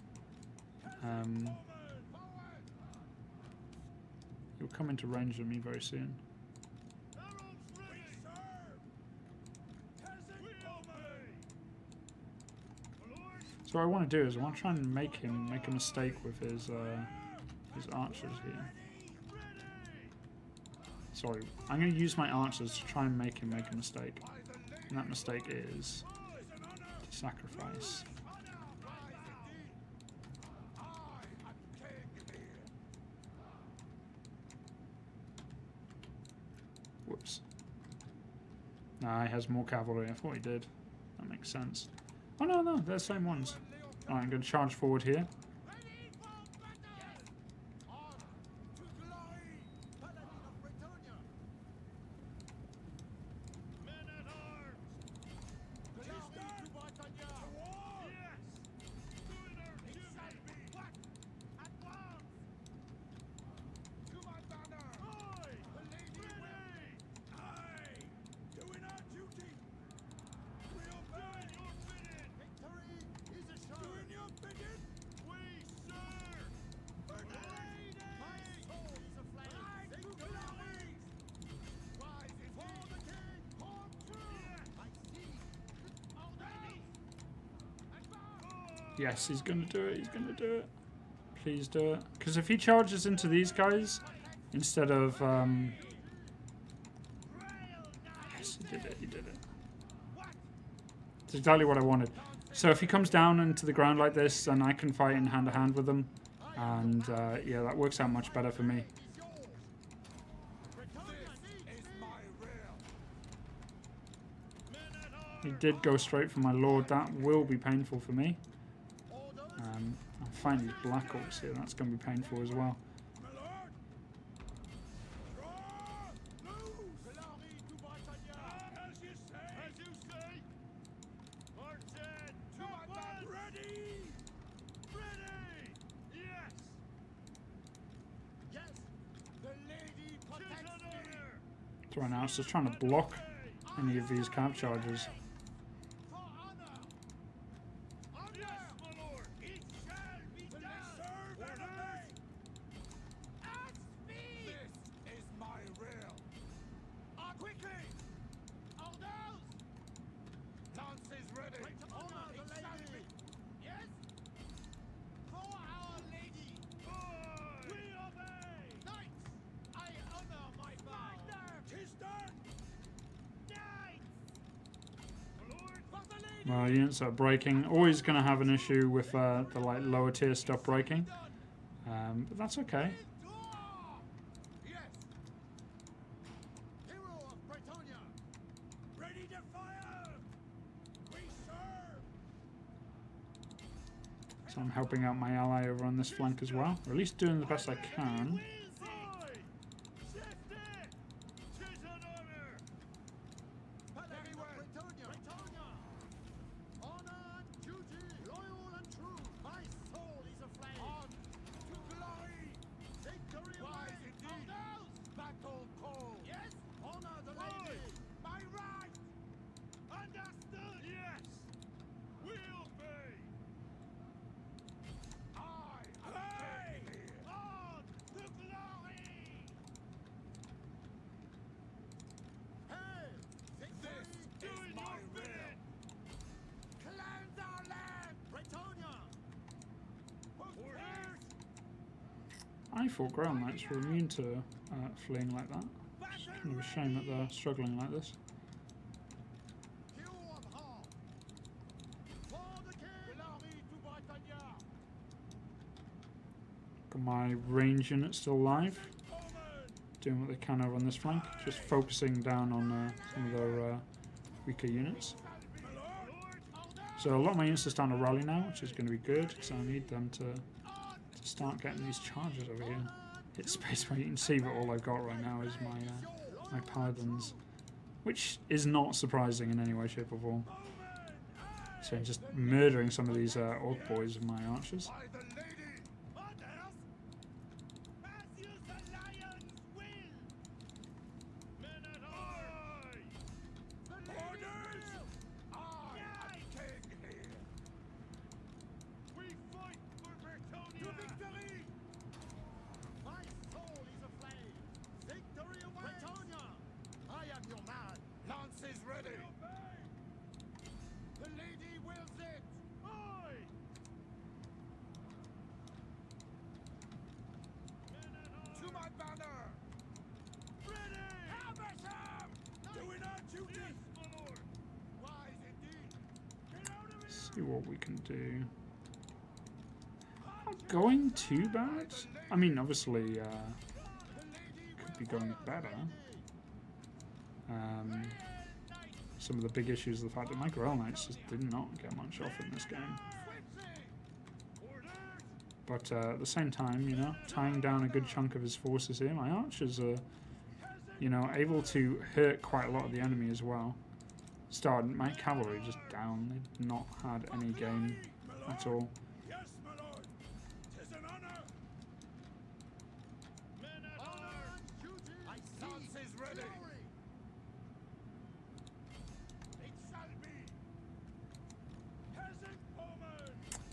Speaker 3: You'll come into range of me very soon. So what I want to do is I want to try and make him make a mistake with his archers here. Sorry, I'm going to use my archers to try and make him make a mistake. And that mistake is to sacrifice. Whoops. Nah, he has more cavalry. I thought he did. That makes sense. Oh no, they're the same ones. Alright, I'm going to charge forward here. Yes, he's going to do it. He's going to do it. Please do it. Because if he charges into these guys instead of... yes, he did it. He did it. It's exactly what I wanted. So if he comes down into the ground like this, then I can fight in hand-to-hand with him. And, yeah, that works out much better for me. He did go straight for my lord. That will be painful for me. I'm fighting these Black Orcs here. That's going to be painful as well. So right now it's just trying to block any of these camp charges. Well, units are breaking. Always going to have an issue with the like lower tier stuff breaking, but that's okay. So I'm helping out my ally over on this flank as well, or at least doing the best I can. I thought Ground Knights were immune to fleeing like that. It's kind of a shame that they're struggling like this. Got my range unit still alive, doing what they can over on this flank, just focusing down on some of their weaker units. So a lot of my units are starting to rally now, which is going to be good, because I need them to start getting these charges over here. Hit space where you can see that all I've got right now is my paladins, which is not surprising in any way, shape or form. So I'm just murdering some of these orc boys with my archers. See what we can do. Not going too bad. I mean, obviously, could be going better. Some of the big issues are the fact that my Grail Knights just did not get much off in this game. But at the same time, you know, tying down a good chunk of his forces here, my archers are, you know, able to hurt quite a lot of the enemy as well. Started my cavalry just down. They've not had any gain at all.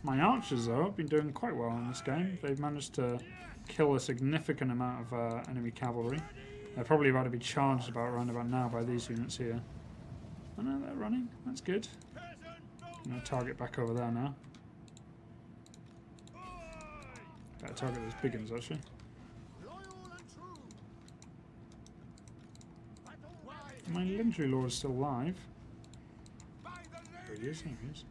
Speaker 3: My archers, though, have been doing quite well in this game. They've managed to kill a significant amount of enemy cavalry. They're probably about to be charged around about now by these units here. Oh no, they're running. That's good. I'm going to target back over there now. Better target those big ones, actually. My Lindry Lord is still alive. There he is, there he is.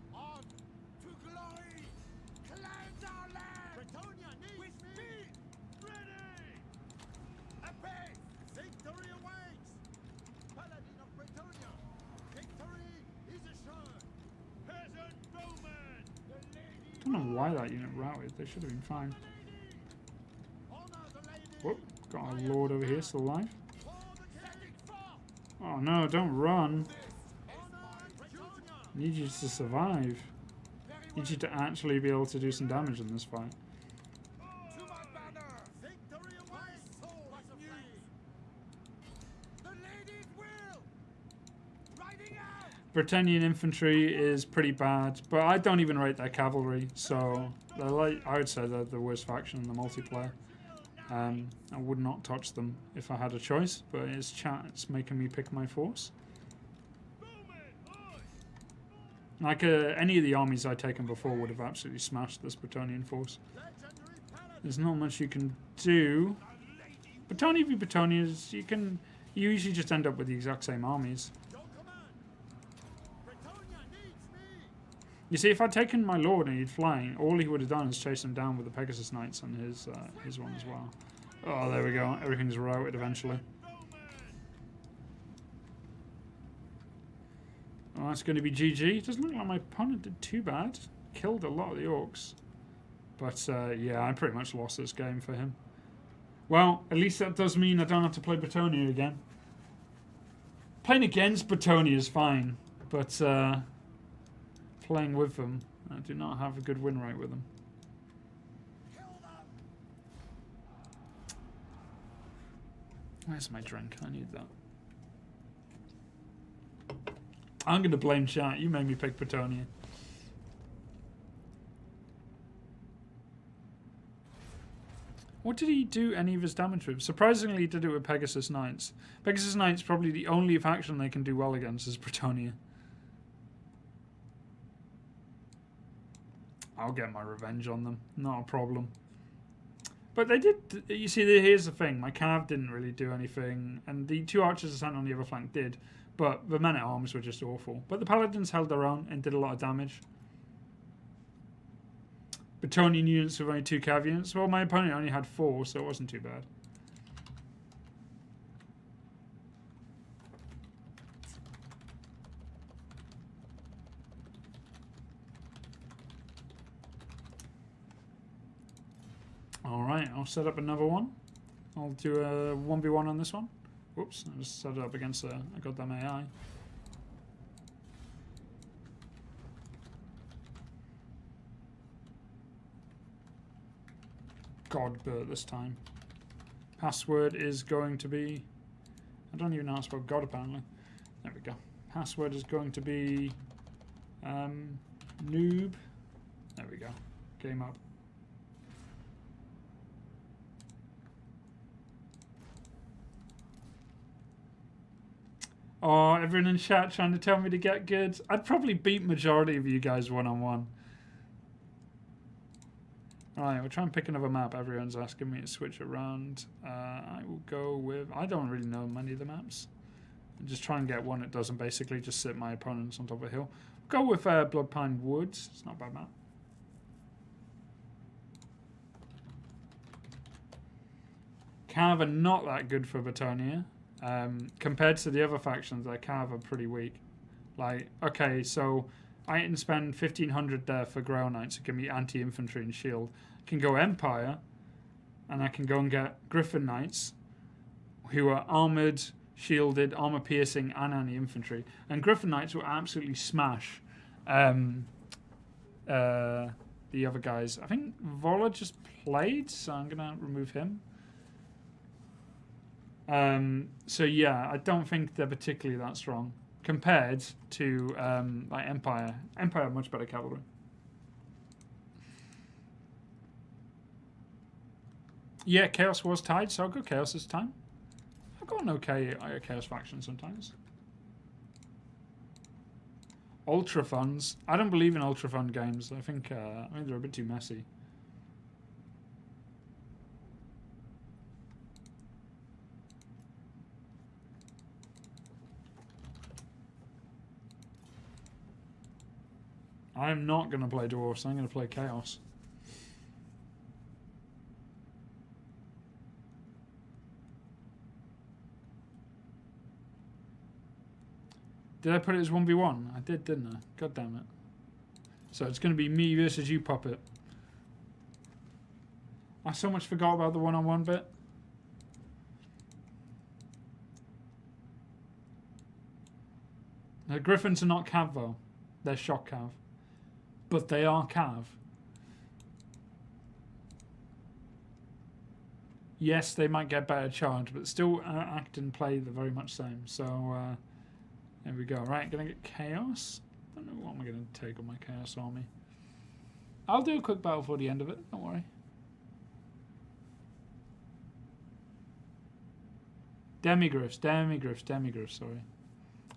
Speaker 3: I don't know why that unit routed. They should have been fine. Whoop, got our Lord over here still alive. Oh no, don't run. I need you to survive. I need you to actually be able to do some damage in this fight. Britannian infantry is pretty bad, but I don't even rate their cavalry, so they're like, I would say they're the worst faction in the multiplayer. I would not touch them if I had a choice, but it's chat, it's making me pick my force. Like any of the armies I'd taken before would have absolutely smashed this Bretonnian force. There's not much you can do. Bretonnia v Bretonnias, you usually just end up with the exact same armies. You see, if I'd taken my Lord and he'd flying, all he would have done is chase him down with the Pegasus Knights and his one as well. Oh, there we go. Everything's routed eventually. Oh, that's going to be GG. It doesn't look like my opponent did too bad. Killed a lot of the orcs. But, yeah, I pretty much lost this game for him. Well, at least that does mean I don't have to play Bretonnia again. Playing against Bretonnia is fine, but playing with them, I do not have a good win rate with them. Where's my drink? I need that. I'm going to blame chat. You made me pick Bretonnia. What did he do any of his damage with? Surprisingly, he did it with Pegasus Knights. Pegasus Knights probably the only faction they can do well against is Bretonnia. I'll get my revenge on them. Not a problem. But they did... You see, here's the thing. My Cav didn't really do anything. And the two archers sent on the other flank did. But the men-at-arms were just awful. But the paladins held their own and did a lot of damage. Bretonnian units with only 2 Cav units. Well, my opponent only had 4, so it wasn't too bad. Alright, I'll set up another one. I'll do a 1v1 on this one. Whoops, I just set it up against a goddamn AI. Godbert this time. Password is going to be... I don't even know how to spell God apparently. There we go. Password is going to be... noob. There we go. Game up. Oh, everyone in chat trying to tell me to get good. I'd probably beat majority of you guys one-on-one. Alright, we'll try and pick another map. Everyone's asking me to switch around. I will go with... I don't really know many of the maps. I'll just try and get one that doesn't basically just sit my opponents on top of a hill. Go with Bloodpine Woods. It's not a bad map. Cav are not that good for Bretonnia. Compared to the other factions, their Cav are pretty weak. Like, okay, so I can spend 1500 there for Grail Knights who give me anti-infantry and shield. I can go Empire, and I can go and get Griffin Knights, who are armoured, shielded, armour-piercing, and anti-infantry. And Griffin Knights will absolutely smash the other guys. I think Vola just played, so I'm going to remove him. So yeah, I don't think they're particularly that strong compared to like Empire. Empire have much better cavalry. Yeah, Chaos was tied, so I'll go Chaos this time. I've got an okay Chaos faction sometimes. Ultra funds. I don't believe in ultra fund games. I think they're a bit too messy. I'm not going to play Dwarfs. I'm going to play Chaos. Did I put it as 1v1? I did, didn't I? God damn it. So it's going to be me versus you, Puppet. I so much forgot about the one-on-one bit. The Griffins are not Cav, though. They're shock Cav. But they are Cav. Yes, they might get better charge, but still act and play the very much same. So, there we go. Right, gonna get Chaos. I don't know what am I gonna take on my Chaos army. I'll do a quick battle for the end of it. Don't worry. Demigriffs, sorry.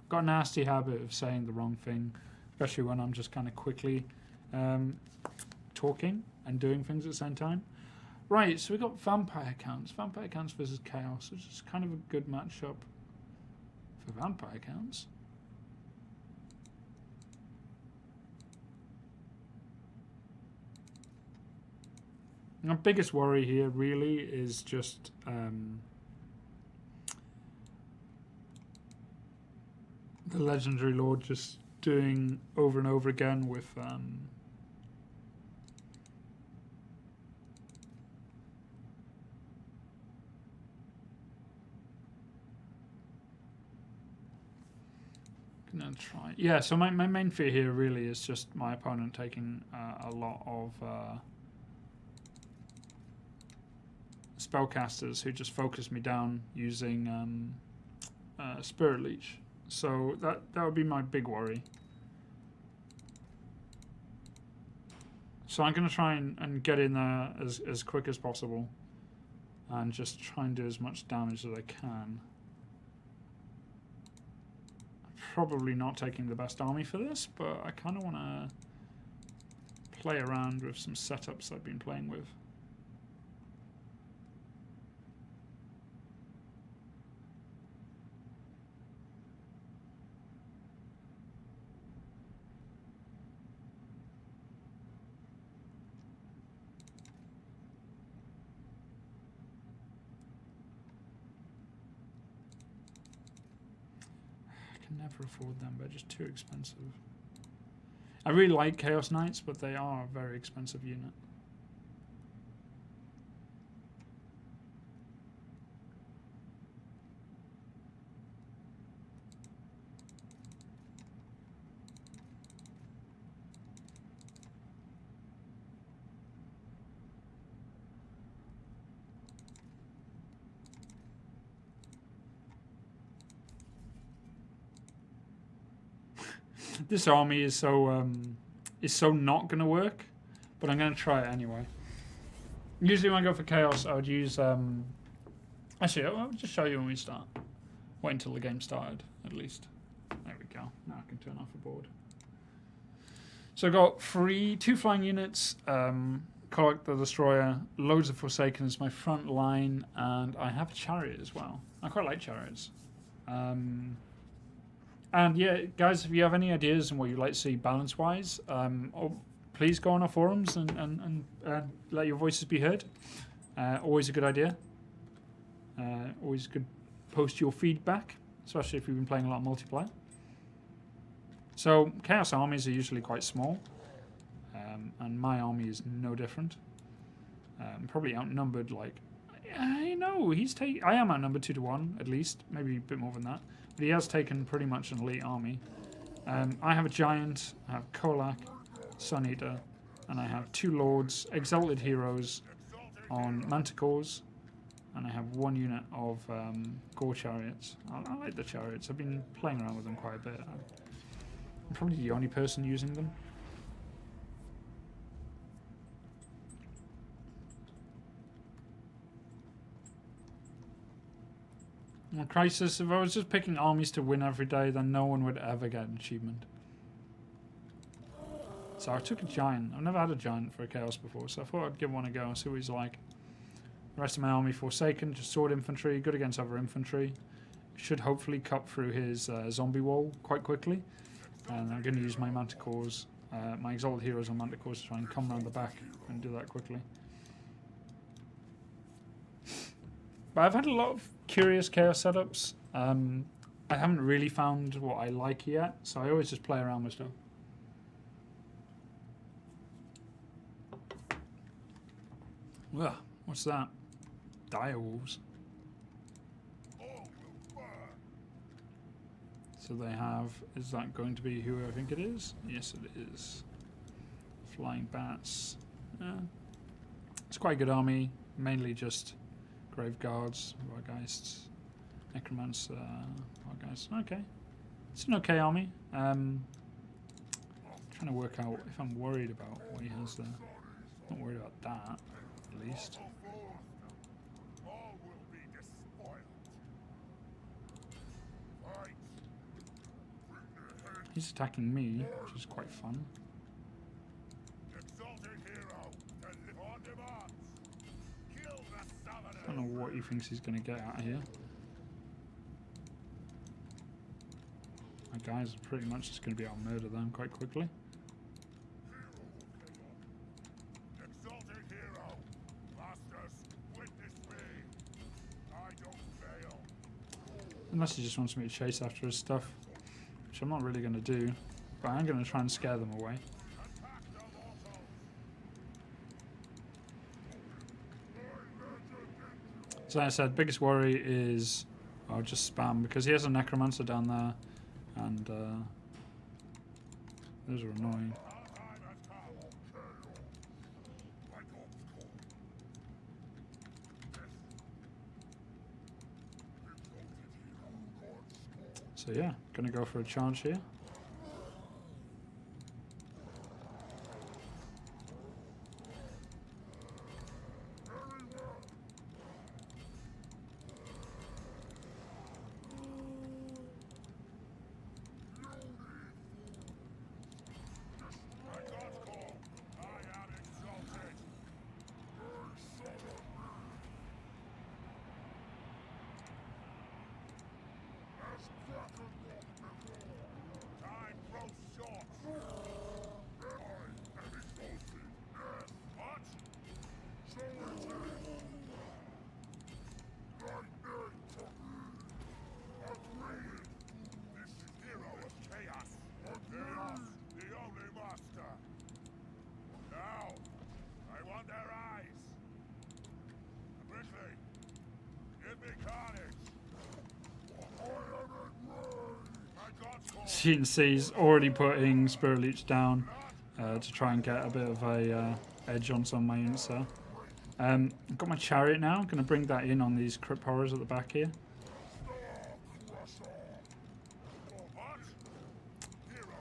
Speaker 3: Got a nasty habit of saying the wrong thing, especially when I'm just kind of quickly talking and doing things at the same time. Right, so we've got Vampire Counts. Vampire Counts versus Chaos, which is kind of a good matchup for Vampire Counts. My biggest worry here really is just the Legendary Lord just doing over and over again with gonna try. Yeah, so my main fear here really is just my opponent taking a lot of spellcasters who just focus me down using Spirit Leech. So that would be my big worry. So I'm going to try and get in there as quick as possible and just try and do as much damage as I can. Probably not taking the best army for this, but I kind of want to play around with some setups I've been playing with. Never afford them, they're just too expensive. I really like Chaos Knights, but they are a very expensive unit. This army is so not going to work, but I'm going to try it anyway. Usually when I go for Chaos, I would use... actually, I'll just show you when we start. Wait until the game started, at least. There we go. Now I can turn off the board. So I've got two flying units, Kolak the Destroyer, loads of Forsaken as my front line, and I have a chariot as well. I quite like chariots. And yeah, guys, if you have any ideas on what you'd like to see balance-wise, please go on our forums and let your voices be heard. Always a good idea. Always good post your feedback, especially if you've been playing a lot of multiplayer. So Chaos armies are usually quite small, and my army is no different. Probably outnumbered, like, I know, I am outnumbered 2-1, at least, maybe a bit more than that. But he has taken pretty much an elite army. I have a Giant, I have Kolak, Sun Eater, and I have 2 Lords, Exalted Heroes on Manticores, and I have 1 unit of Gore Chariots. I like the Chariots, I've been playing around with them quite a bit. I'm probably the only person using them. Well, Crisis, if I was just picking armies to win every day, then no one would ever get an achievement. So I took a Giant. I've never had a Giant for a Chaos before, so I thought I'd give one a go and see what he's like. The rest of my army Forsaken, just sword infantry, good against other infantry. Should hopefully cut through his zombie wall quite quickly. And I'm going to use my Manticores my Exalted Heroes on Manticores to try and come around the back and do that quickly. But I've had a lot of curious Chaos setups. I haven't really found what I like yet, so I always just play around with stuff. Ugh, what's that? Direwolves. So they have, is that going to be who I think it is? Yes, it is. Flying Bats. Yeah. It's quite a good army, mainly just Grave Guards, Wargeists, Necromancer, Wargeists. Okay. It's an okay army. Trying to work out if I'm worried about what he has there. Not worried about that, at least. He's attacking me, which is quite fun. I don't know what he thinks he's going to get out of here. My guys are pretty much just going to be able to murder them quite quickly. Unless he just wants me to chase after his stuff, which I'm not really going to do, but I'm going to try and scare them away. So like I said, biggest worry is I'll just spam because he has a Necromancer down there, and those are annoying. So yeah, gonna go for a charge here. As you can see, he's already putting Spirit Leech down to try and get a bit of a edge on some of my units there. I've got my Chariot now. I'm going to bring that in on these Crypt Horrors at the back here.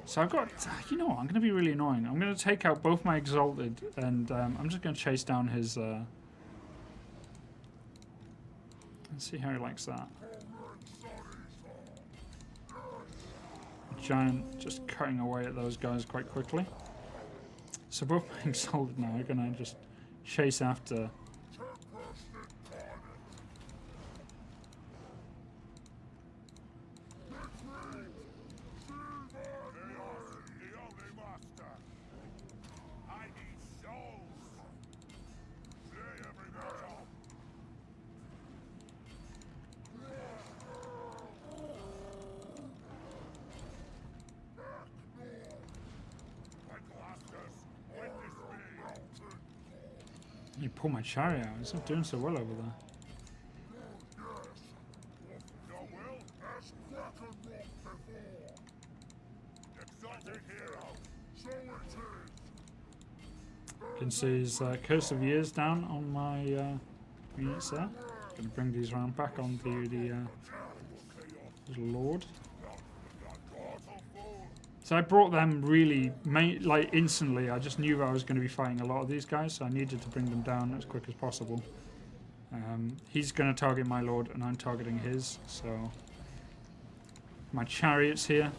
Speaker 3: So I've got, you know what, I'm going to be really annoying. I'm going to take out both my Exalted, and I'm just going to chase down his... let's see how he likes that. Giant just cutting away at those guys quite quickly. So both my Exalted now are going to just chase after... You pull my Chariot out. He's not doing so well over there. You can see his Curse of Years down on my units there. Going to bring these around back onto the Lord. So I brought them really, like instantly. I just knew I was going to be fighting a lot of these guys, so I needed to bring them down as quick as possible. He's going to target my Lord, and I'm targeting his. So my Chariots here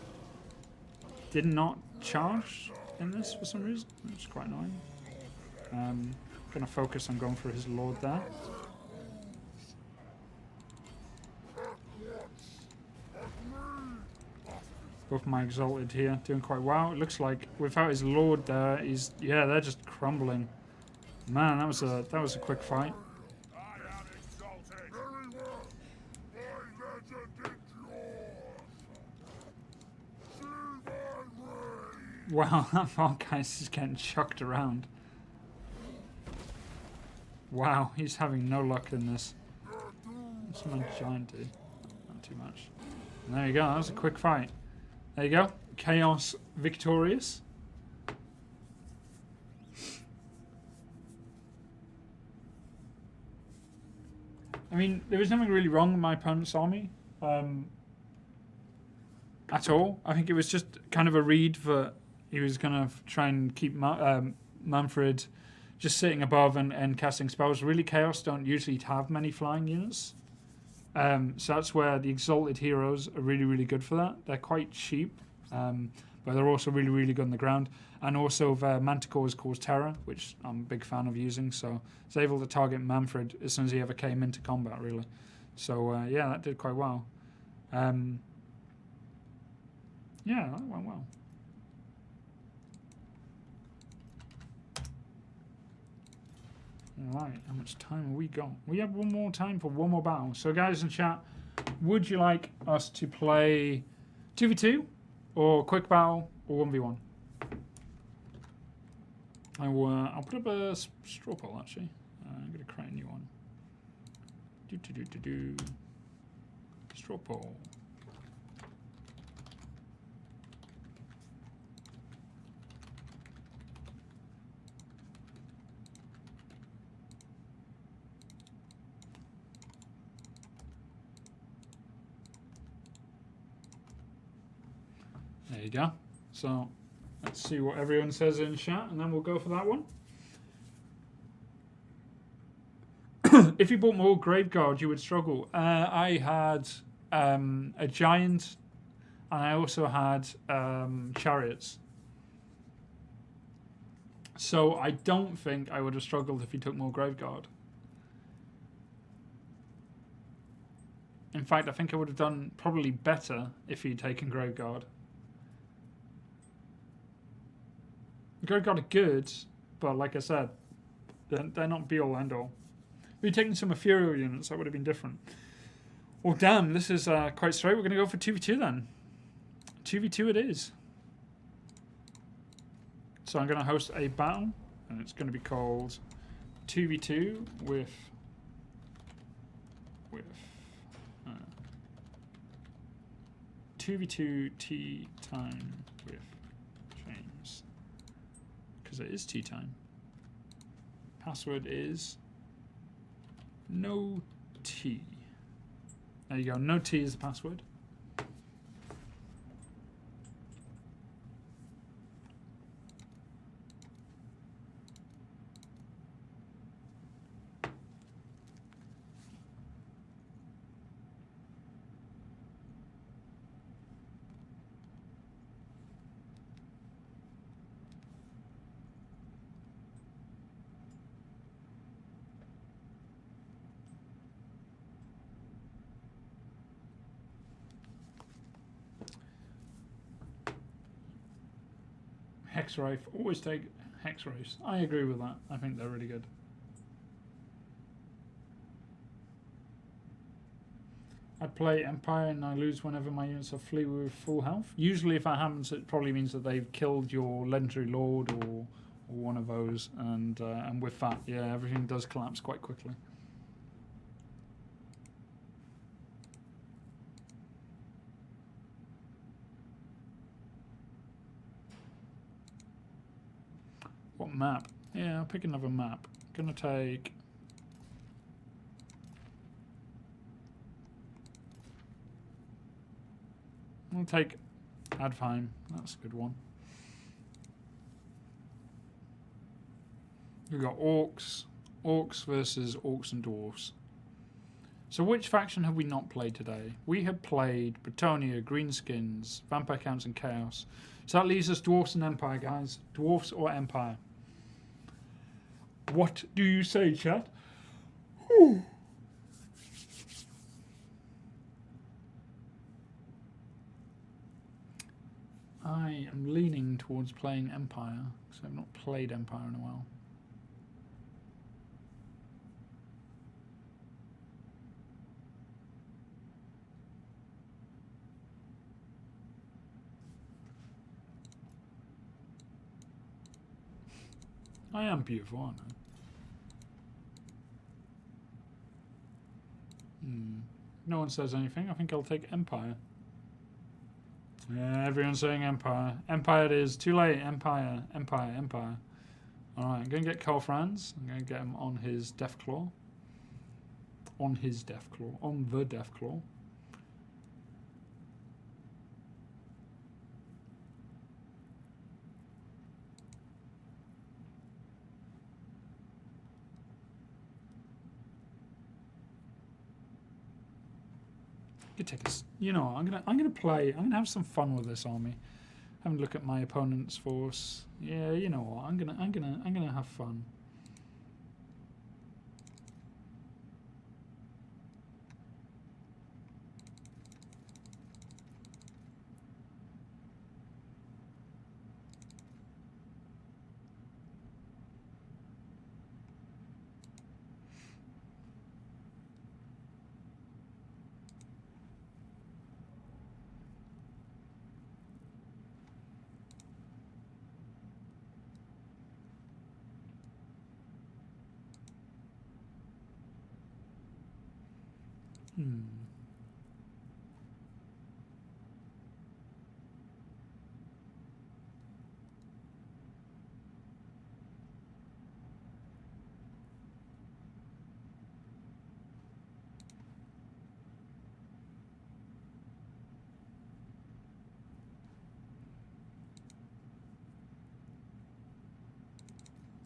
Speaker 3: did not charge in this for some reason, which is quite annoying. Going to focus on going for his Lord there. Both my Exalted here doing quite well. It looks like without his Lord there, they're just crumbling. Man, that was a quick fight. Wow, that Fargheist is getting chucked around. Wow, he's having no luck in this. What's my giant do? Not too much. And there you go, that was a quick fight. There you go, Chaos victorious. I mean, there was nothing really wrong with my opponent's army. At all. I think it was just kind of a read that he was going to try and keep Manfred just sitting above and casting spells. Really, Chaos don't usually have many flying units. So that's where the Exalted Heroes are really, really good for that. They're quite cheap, but they're also really, really good on the ground. And also their Manticores cause terror, which I'm a big fan of using. So it's able to target Manfred as soon as he ever came into combat, really. So, yeah, that did quite well. Yeah, that went well. Alright, how much time have we got? We have one more time for one more battle. So guys in chat, would you like us to play 2v2 or quick battle or 1v1? I'll put up a straw poll actually. I'm going to create a new one. Straw poll. There you go. So let's see what everyone says in chat, and then we'll go for that one. If you bought more Graveguard, you would struggle. I had a Giant, and I also had Chariots. So I don't think I would have struggled if you took more Graveguard. In fact, I think I would have done probably better if you'd taken Graveguard. Graveguard are good, but like I said, they're not be-all, end-all. If you'd taken some Ethereal units, that would have been different. Well, damn, this is quite straight. We're going to go for 2v2 then. 2v2 it is. So I'm going to host a battle, and it's going to be called 2v2 with 2v2 tea time with James. Because it is tea time. Password is no tea. There you go. No tea is the password. Hexwraith, always take Hexwraiths. I agree with that. I think they're really good. I play Empire and I lose whenever my units are flee with full health. Usually if that happens, it probably means that they've killed your Legendary Lord or one of those. And with that, yeah, everything does collapse quite quickly. What map? Yeah, I'll pick another map. Gonna take... I'll take Advheim. That's a good one. We've got Orcs. Orcs versus Orcs and Dwarves. So which faction have we not played today? We have played Bretonnia, Greenskins, Vampire Counts and Chaos. So that leaves us Dwarfs and Empire, guys. Dwarfs or Empire? What do you say, chat? Whew. I am leaning towards playing Empire, because I've not played Empire in a while. I am beautiful, aren't I? No one says anything. I think I'll take Empire. Yeah, everyone's saying Empire. Empire it is. Too late. Empire. Empire. Empire. Alright, I'm going to get Karl Franz. I'm going to get him on his Deathclaw. On his Deathclaw. On the Deathclaw. Take us. You know, I'm gonna play. I'm gonna have some fun with this army. Have a look at my opponent's force. Yeah, you know what? I'm gonna have fun.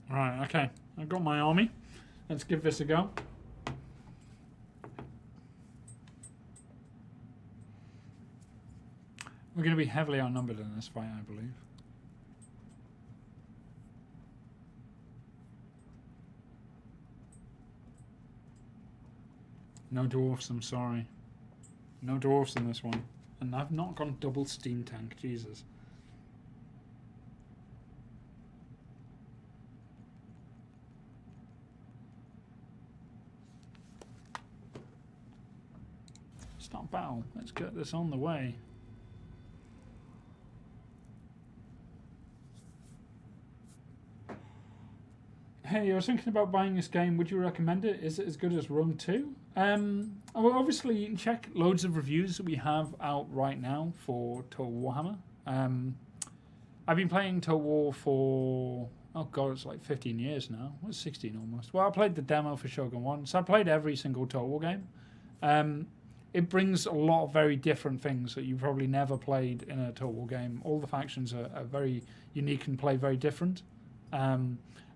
Speaker 3: Right, okay. I've got my army. Let's give this a go. We're going to be heavily outnumbered in this fight, I believe. No dwarfs, I'm sorry. No dwarfs in this one. And I've not gone double steam tank, Jesus. Start battle. Let's get this on the way. Hey, I was thinking about buying this game. Would you recommend it? Is it as good as Rome 2? Well, obviously, you can check loads of reviews that we have out right now for Total Warhammer. I've been playing Total War for, oh god, it's like 15 years now. It's 16 almost. Well, I played the demo for Shogun 1, so I played every single Total War game. It brings a lot of very different things that you probably never played in a Total War game. All the factions are very unique and play very different.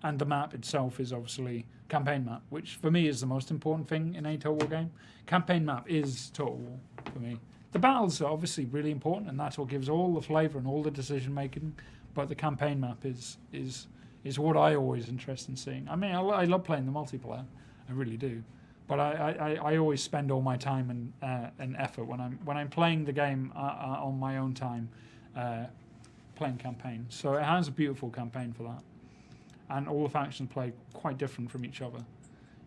Speaker 3: And the map itself is obviously campaign map, which for me is the most important thing in a Total War game. Campaign map is Total War for me. The battles are obviously really important, and that's what gives all the flavour and all the decision making. But the campaign map is what I always interest in seeing. I mean, I love playing the multiplayer, I really do. But I always spend all my time and effort when I'm playing the game on my own time, playing campaign. So it has a beautiful campaign for that. And all the factions play quite different from each other.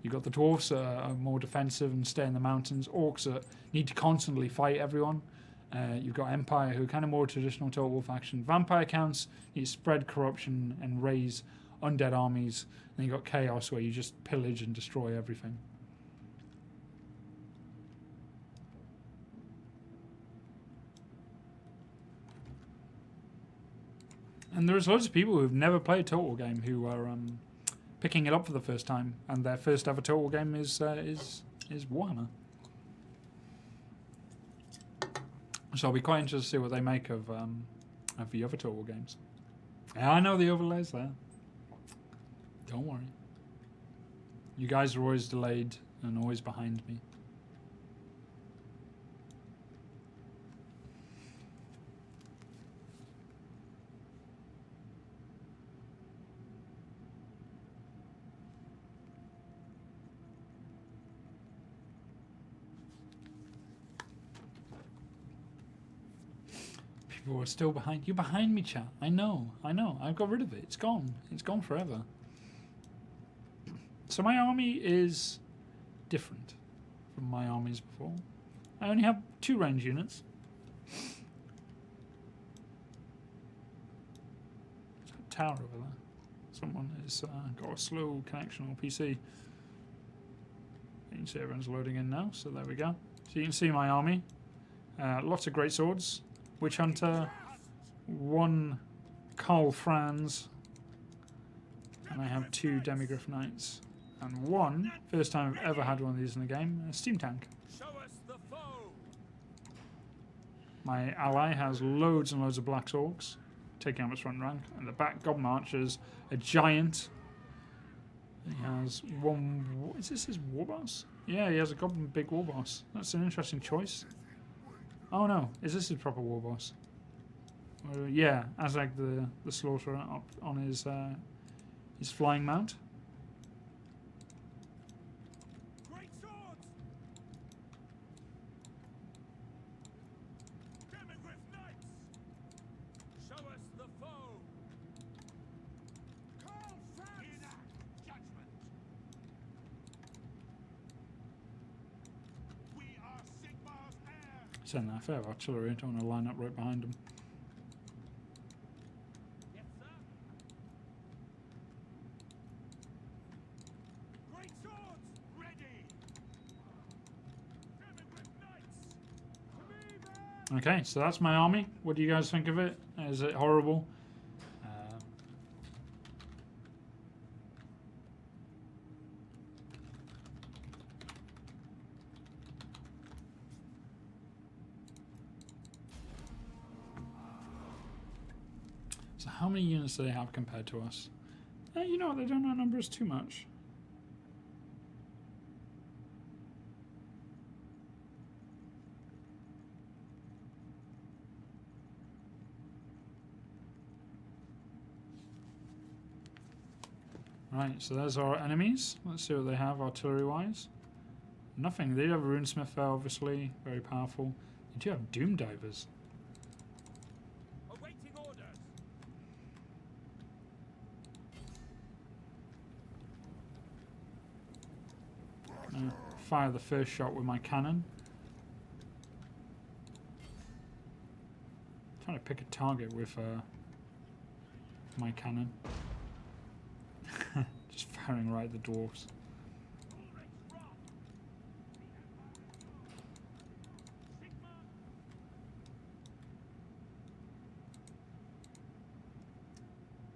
Speaker 3: You've got the dwarves that are more defensive and stay in the mountains. Orcs that need to constantly fight everyone. You've got Empire, who are kind of more traditional Total War faction. Vampire counts, you spread corruption and raise undead armies. And you've got Chaos, where you just pillage and destroy everything. And there's loads of people who've never played a Total War game who are picking it up for the first time, and their first ever Total War game is Warhammer. So I'll be quite interested to see what they make of the other Total War games. Yeah, I know the overlay's there. Don't worry. You guys are always delayed and always behind me. People are still behind. You're behind me, chat. I know. I've got rid of it. It's gone. It's gone forever. So my army is different from my armies before. I only have 2 range units. There's a tower over there. Someone has got a slow connection on PC. You can see everyone's loading in now, so there we go. So you can see my army. Lots of great swords. Witch Hunter, 1 Karl Franz, and I have 2 Demigryph Knights, and 1, first time I've ever had one of these in the game, a steam tank. My ally has loads and loads of Black Orcs, taking up its front rank, and the back Goblin Archer's a giant. He has 1. Is this his war boss? Yeah, he has a Goblin big war boss. That's an interesting choice. Oh no, is this his proper war boss? Yeah, Azag the Slaughterer up on his flying mount.
Speaker 5: Great swords! Demigryph Knights! Show us the foe! Karl Franz! Enact judgment! We are Sigmar's heir!
Speaker 3: Send that fair artillery. I don't want to line up right behind him.
Speaker 5: Yes, sir! Great swords! Ready! Demigryph Knights! To me then!
Speaker 3: Okay, so that's my army. What do you guys think of it? Is it horrible? So how many units do they have compared to us? You know what, they don't outnumber us too much. Right, so there's our enemies. Let's see what they have artillery-wise. Nothing. They do have a Runesmith there, obviously. Very powerful. They do have Doom Divers.
Speaker 5: Awaiting orders!
Speaker 3: Fire the first shot with my cannon. Trying to pick a target with my cannon. Just firing right at the dwarves.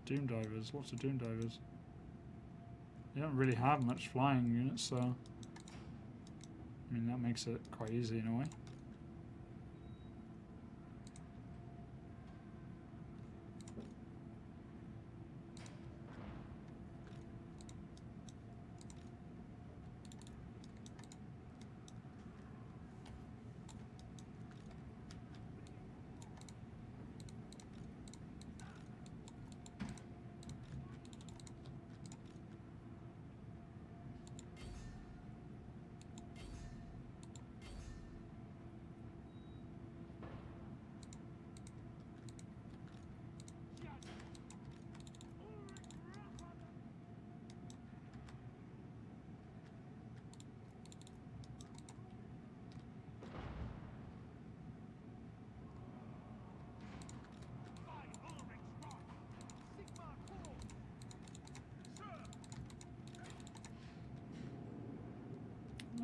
Speaker 3: Doom Divers, lots of Doom Divers. They don't really have much flying units, so I mean that makes it quite easy in a way.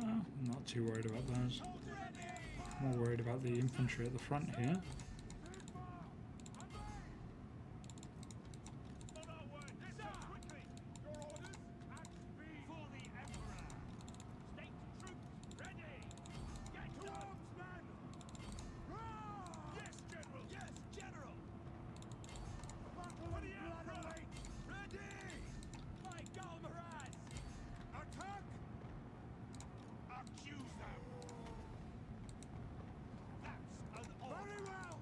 Speaker 3: I'm not too worried about those. More worried about the infantry at the front here.
Speaker 5: On our way! Yes, sir! Quickly! Your orders? At speed! For the Emperor! State troops ready! Get to arms, men! Yes, General! Yes, General! For the Emperor! Ready! By Galmaraz! Attack! Accuse them! That's an order! Very well!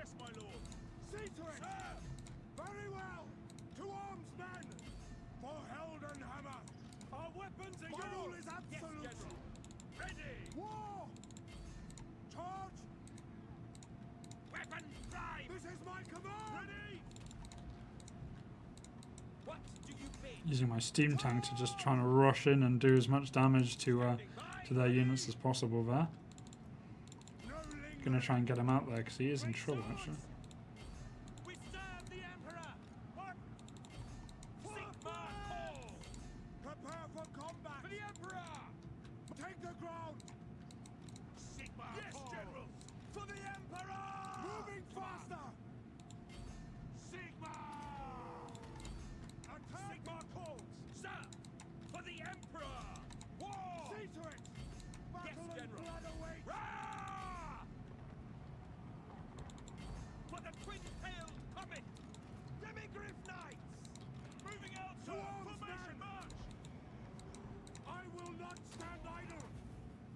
Speaker 5: Yes, my lord. See to it. Sir. Very well. To arms, men. For Heldenhammer. Our weapons are yours. My rule is absolute. Yes, General. Ready. War. Charge. Weapons prime. This is my command. Ready. What do you bid?
Speaker 3: Using my steam tank to just trying to rush in and do as much damage to their units as possible there. Gonna try and get him out there because he is in trouble actually.
Speaker 5: We serve the Emperor. What? Sigma calls. Prepare for combat. For the Emperor. Take the ground. Sigma calls. General. For the Emperor. Moving faster. Sigma. Attack. Sigma calls. Sir. For the Emperor. War. See to it. Battle and blood awaits. For the twin-tailed comet! Demigryph Knights! Moving out to formation march! I will not stand idle!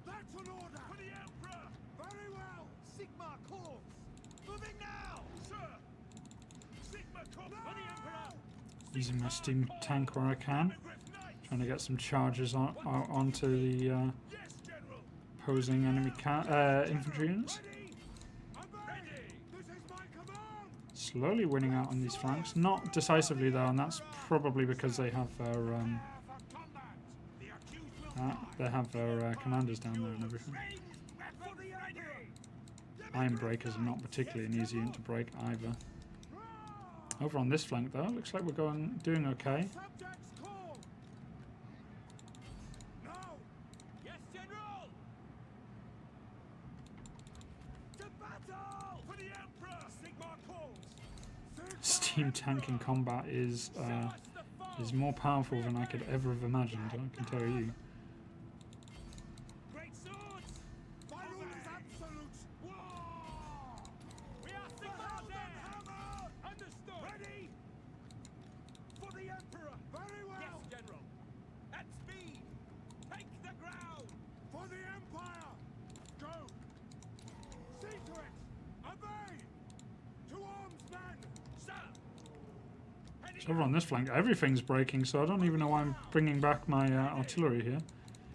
Speaker 5: That's an order! For the Emperor! Very well! Sigma calls! Moving now! Sir! Sigma calls! For the Emperor!
Speaker 3: Using my steam tank where I can. Trying to get some charges onto the
Speaker 5: Yes, General!
Speaker 3: opposing enemy infantry units. Slowly winning out on these flanks. Not decisively though, and that's probably because they have their commanders down there and everything. Iron Breakers are not particularly an easy unit to break either. Over on this flank though, looks like we're doing okay.
Speaker 5: Yes, General! To battle! For the Emperor! Sigma calls!
Speaker 3: Steam tank in combat is more powerful than I could ever have imagined, I can tell you.
Speaker 5: Great swords! My rule is absolute! War! We are Sigma Hammer! Understood! Ready! For the Emperor! Very well! Yes, General! At speed! Take the ground! For the Empire! Go! See to it! Obey! To arms, men! Sir!
Speaker 3: So over on this flank, everything's breaking, so I don't even know why I'm bringing back my artillery here.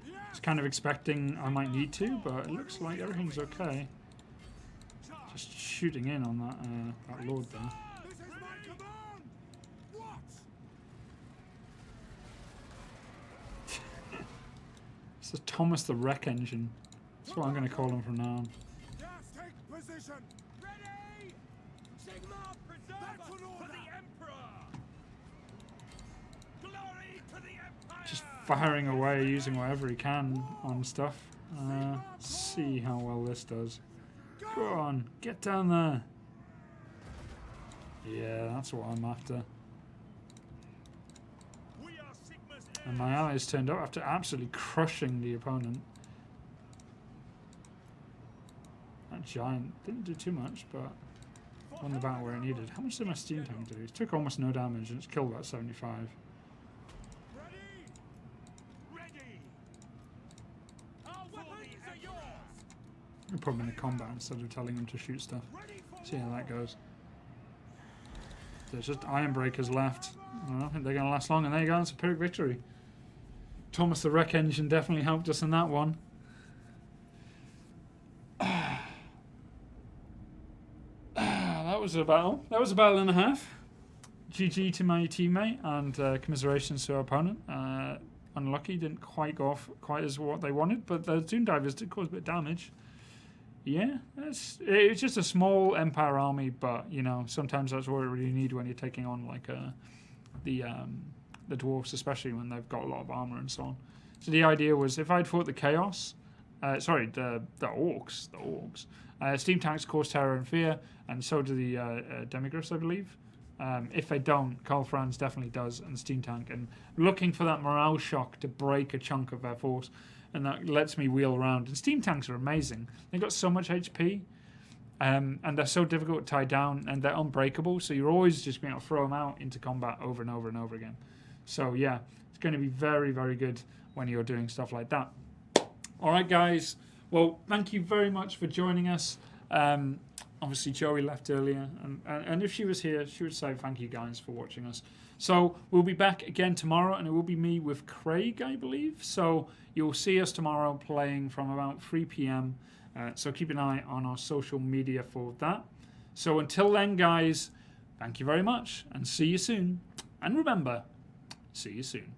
Speaker 3: I was kind of expecting I might need to, but it looks like everything's okay. Just shooting in on that lord there.
Speaker 5: This is my command! What?
Speaker 3: This is Thomas the Wreck Engine. That's what I'm going to call him from now on.
Speaker 5: Yes, take position! Ready! Sigma preserve us for the Emperor! Glory to the Empire!
Speaker 3: Just firing away, using whatever he can on stuff. See how well this does. Go on, get down there. Yeah, that's what I'm after.
Speaker 5: We are Sigma's
Speaker 3: And my allies turned up after absolutely crushing the opponent. That giant didn't do too much, but won the battle where it needed. How much did my steam tank do? It took almost no damage and it's killed about 75.
Speaker 5: Ready! Ready! Our weapons are yours!
Speaker 3: I put him in a combat instead of telling him to shoot stuff.
Speaker 5: Ready for
Speaker 3: See how that goes. There's just Iron Breakers left. I don't think they're going to last long, and there you go, it's a Pyrrhic victory. Thomas the Wreck Engine definitely helped us in that one. That was a battle. That was a battle and a half. GG to my teammate, and commiserations to our opponent. Unlucky, didn't quite go off quite as what they wanted, but the Dune Divers did cause a bit of damage. Yeah, it's just a small Empire army, but you know sometimes that's what you really need when you're taking on like the dwarves, especially when they've got a lot of armor and so on. So the idea was if I'd fought the Chaos, the Orcs, Steam tanks cause terror and fear, and so do the Demigryphs, I believe. If they don't, Karl Franz definitely does, and Steam Tank, and looking for that morale shock to break a chunk of their force, and that lets me wheel around. And Steam Tanks are amazing. They've got so much HP, and they're so difficult to tie down, and they're unbreakable, so you're always just going to throw them out into combat over and over and over again. So yeah, it's going to be very, very good when you're doing stuff like that. All right, guys. Well, thank you very much for joining us. obviously Joey left earlier, and if she was here, she would say thank you guys for watching us. So we'll be back again tomorrow, and it will be me with Craig, I believe. So you'll see us tomorrow playing from about 3 p.m. So keep an eye on our social media for that. So until then, guys, thank you very much, and see you soon. And remember, see you soon.